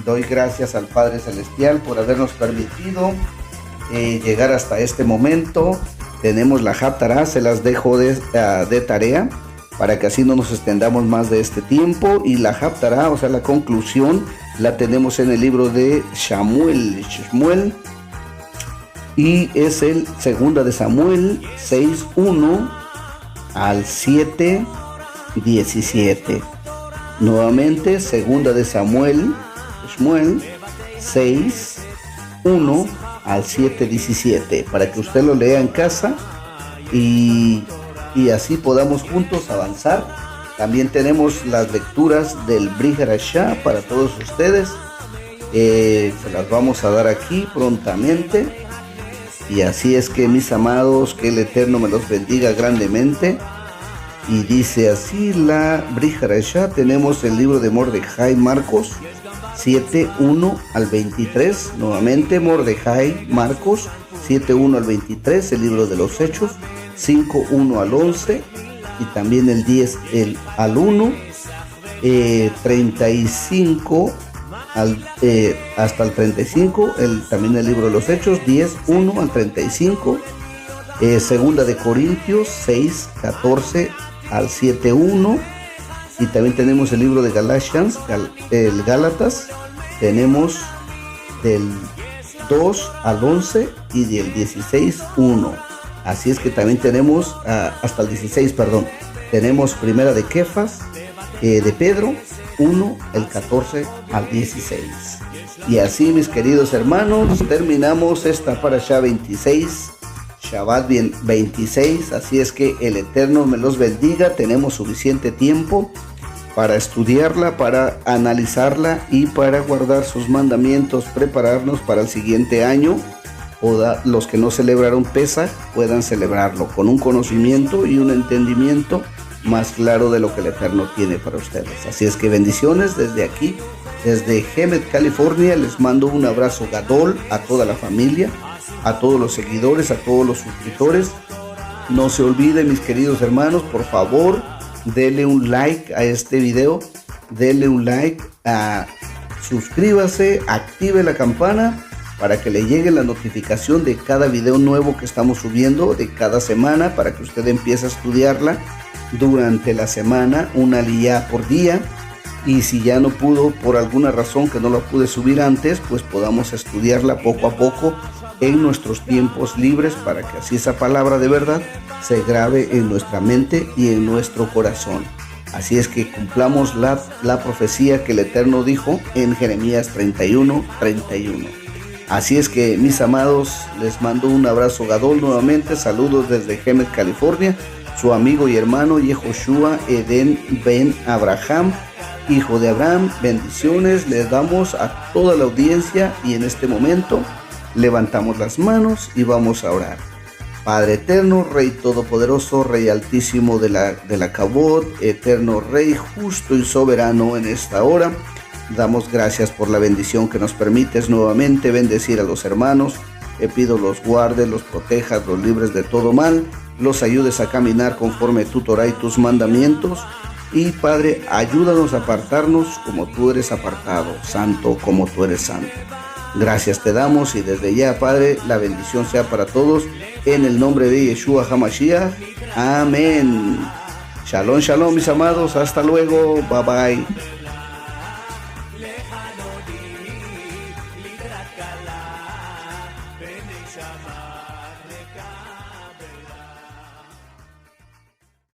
doy gracias al Padre Celestial por habernos permitido llegar hasta este momento. Tenemos la Haftarah, se las dejo de tarea, para que así no nos extendamos más de este tiempo. Y la Haftarah, o sea, la conclusión, la tenemos en el libro de Shmuel. Y es el 2 de Samuel 6:1 al 7:17. Nuevamente, 2 de Shmuel 6:1 al 7:17. Para que usted lo lea en casa y así podamos juntos avanzar. También tenemos las lecturas del Brit Hadashah para todos ustedes. Se las vamos a dar aquí prontamente. Y así es que, mis amados, que el Eterno me los bendiga grandemente. Y dice así la Brit Hadashah. Tenemos el libro de Mordejai, Marcos 7:1 al 23. Nuevamente, Mordejai, Marcos 7:1 al 23. El libro de los Hechos 5:1 al 11, y también el 10 al 1, 35 hasta el 35, también el libro de los Hechos 10:1 al 35, segunda de Corintios 6:14 al 7:1, y también tenemos el libro de el Gálatas, tenemos del 2 al 11 y del 16, 1. Así es que también tenemos, hasta el 16, perdón, tenemos primera de Kefas, de Pedro, 1, el 14 al 16. Y así, mis queridos hermanos, terminamos esta parashá 26, Shabbat 26, así es que el Eterno me los bendiga, tenemos suficiente tiempo para estudiarla, para analizarla y para guardar sus mandamientos, prepararnos para el siguiente año, o los que no celebraron Pesaj puedan celebrarlo con un conocimiento y un entendimiento más claro de lo que el Eterno tiene para ustedes. Así es que bendiciones desde aquí, desde Hemet, California. Les mando un abrazo gadol a toda la familia, a todos los seguidores, a todos los suscriptores. No se olviden, mis queridos hermanos, por favor, denle un like a este video, denle un like, suscríbase, active la campana para que le llegue la notificación de cada video nuevo que estamos subiendo de cada semana, para que usted empiece a estudiarla durante la semana, una aliyá por día. Y si ya no pudo, por alguna razón que no la pude subir antes, pues podamos estudiarla poco a poco en nuestros tiempos libres, para que así esa palabra de verdad se grabe en nuestra mente y en nuestro corazón. Así es que cumplamos la profecía que el Eterno dijo en Jeremías 31:31. Así es que, mis amados, les mando un abrazo gadol nuevamente. Saludos desde Hemet, California. Su amigo y hermano Yehoshua Eden Ben Abraham, hijo de Abraham. Bendiciones les damos a toda la audiencia, y en este momento levantamos las manos y vamos a orar. Padre eterno, Rey todopoderoso, Rey altísimo de la Kabod, eterno Rey justo y soberano, en esta hora damos gracias por la bendición que nos permites nuevamente bendecir a los hermanos. Te pido los guardes, los protejas, los libres de todo mal, los ayudes a caminar conforme tu Torah y tus mandamientos. Y Padre, ayúdanos a apartarnos como tú eres apartado, santo como tú eres santo. Gracias te damos, y desde ya, Padre, la bendición sea para todos, en el nombre de Yeshua HaMashiach. Amén. Shalom, shalom, mis amados. Hasta luego. Bye, bye. Shabbat.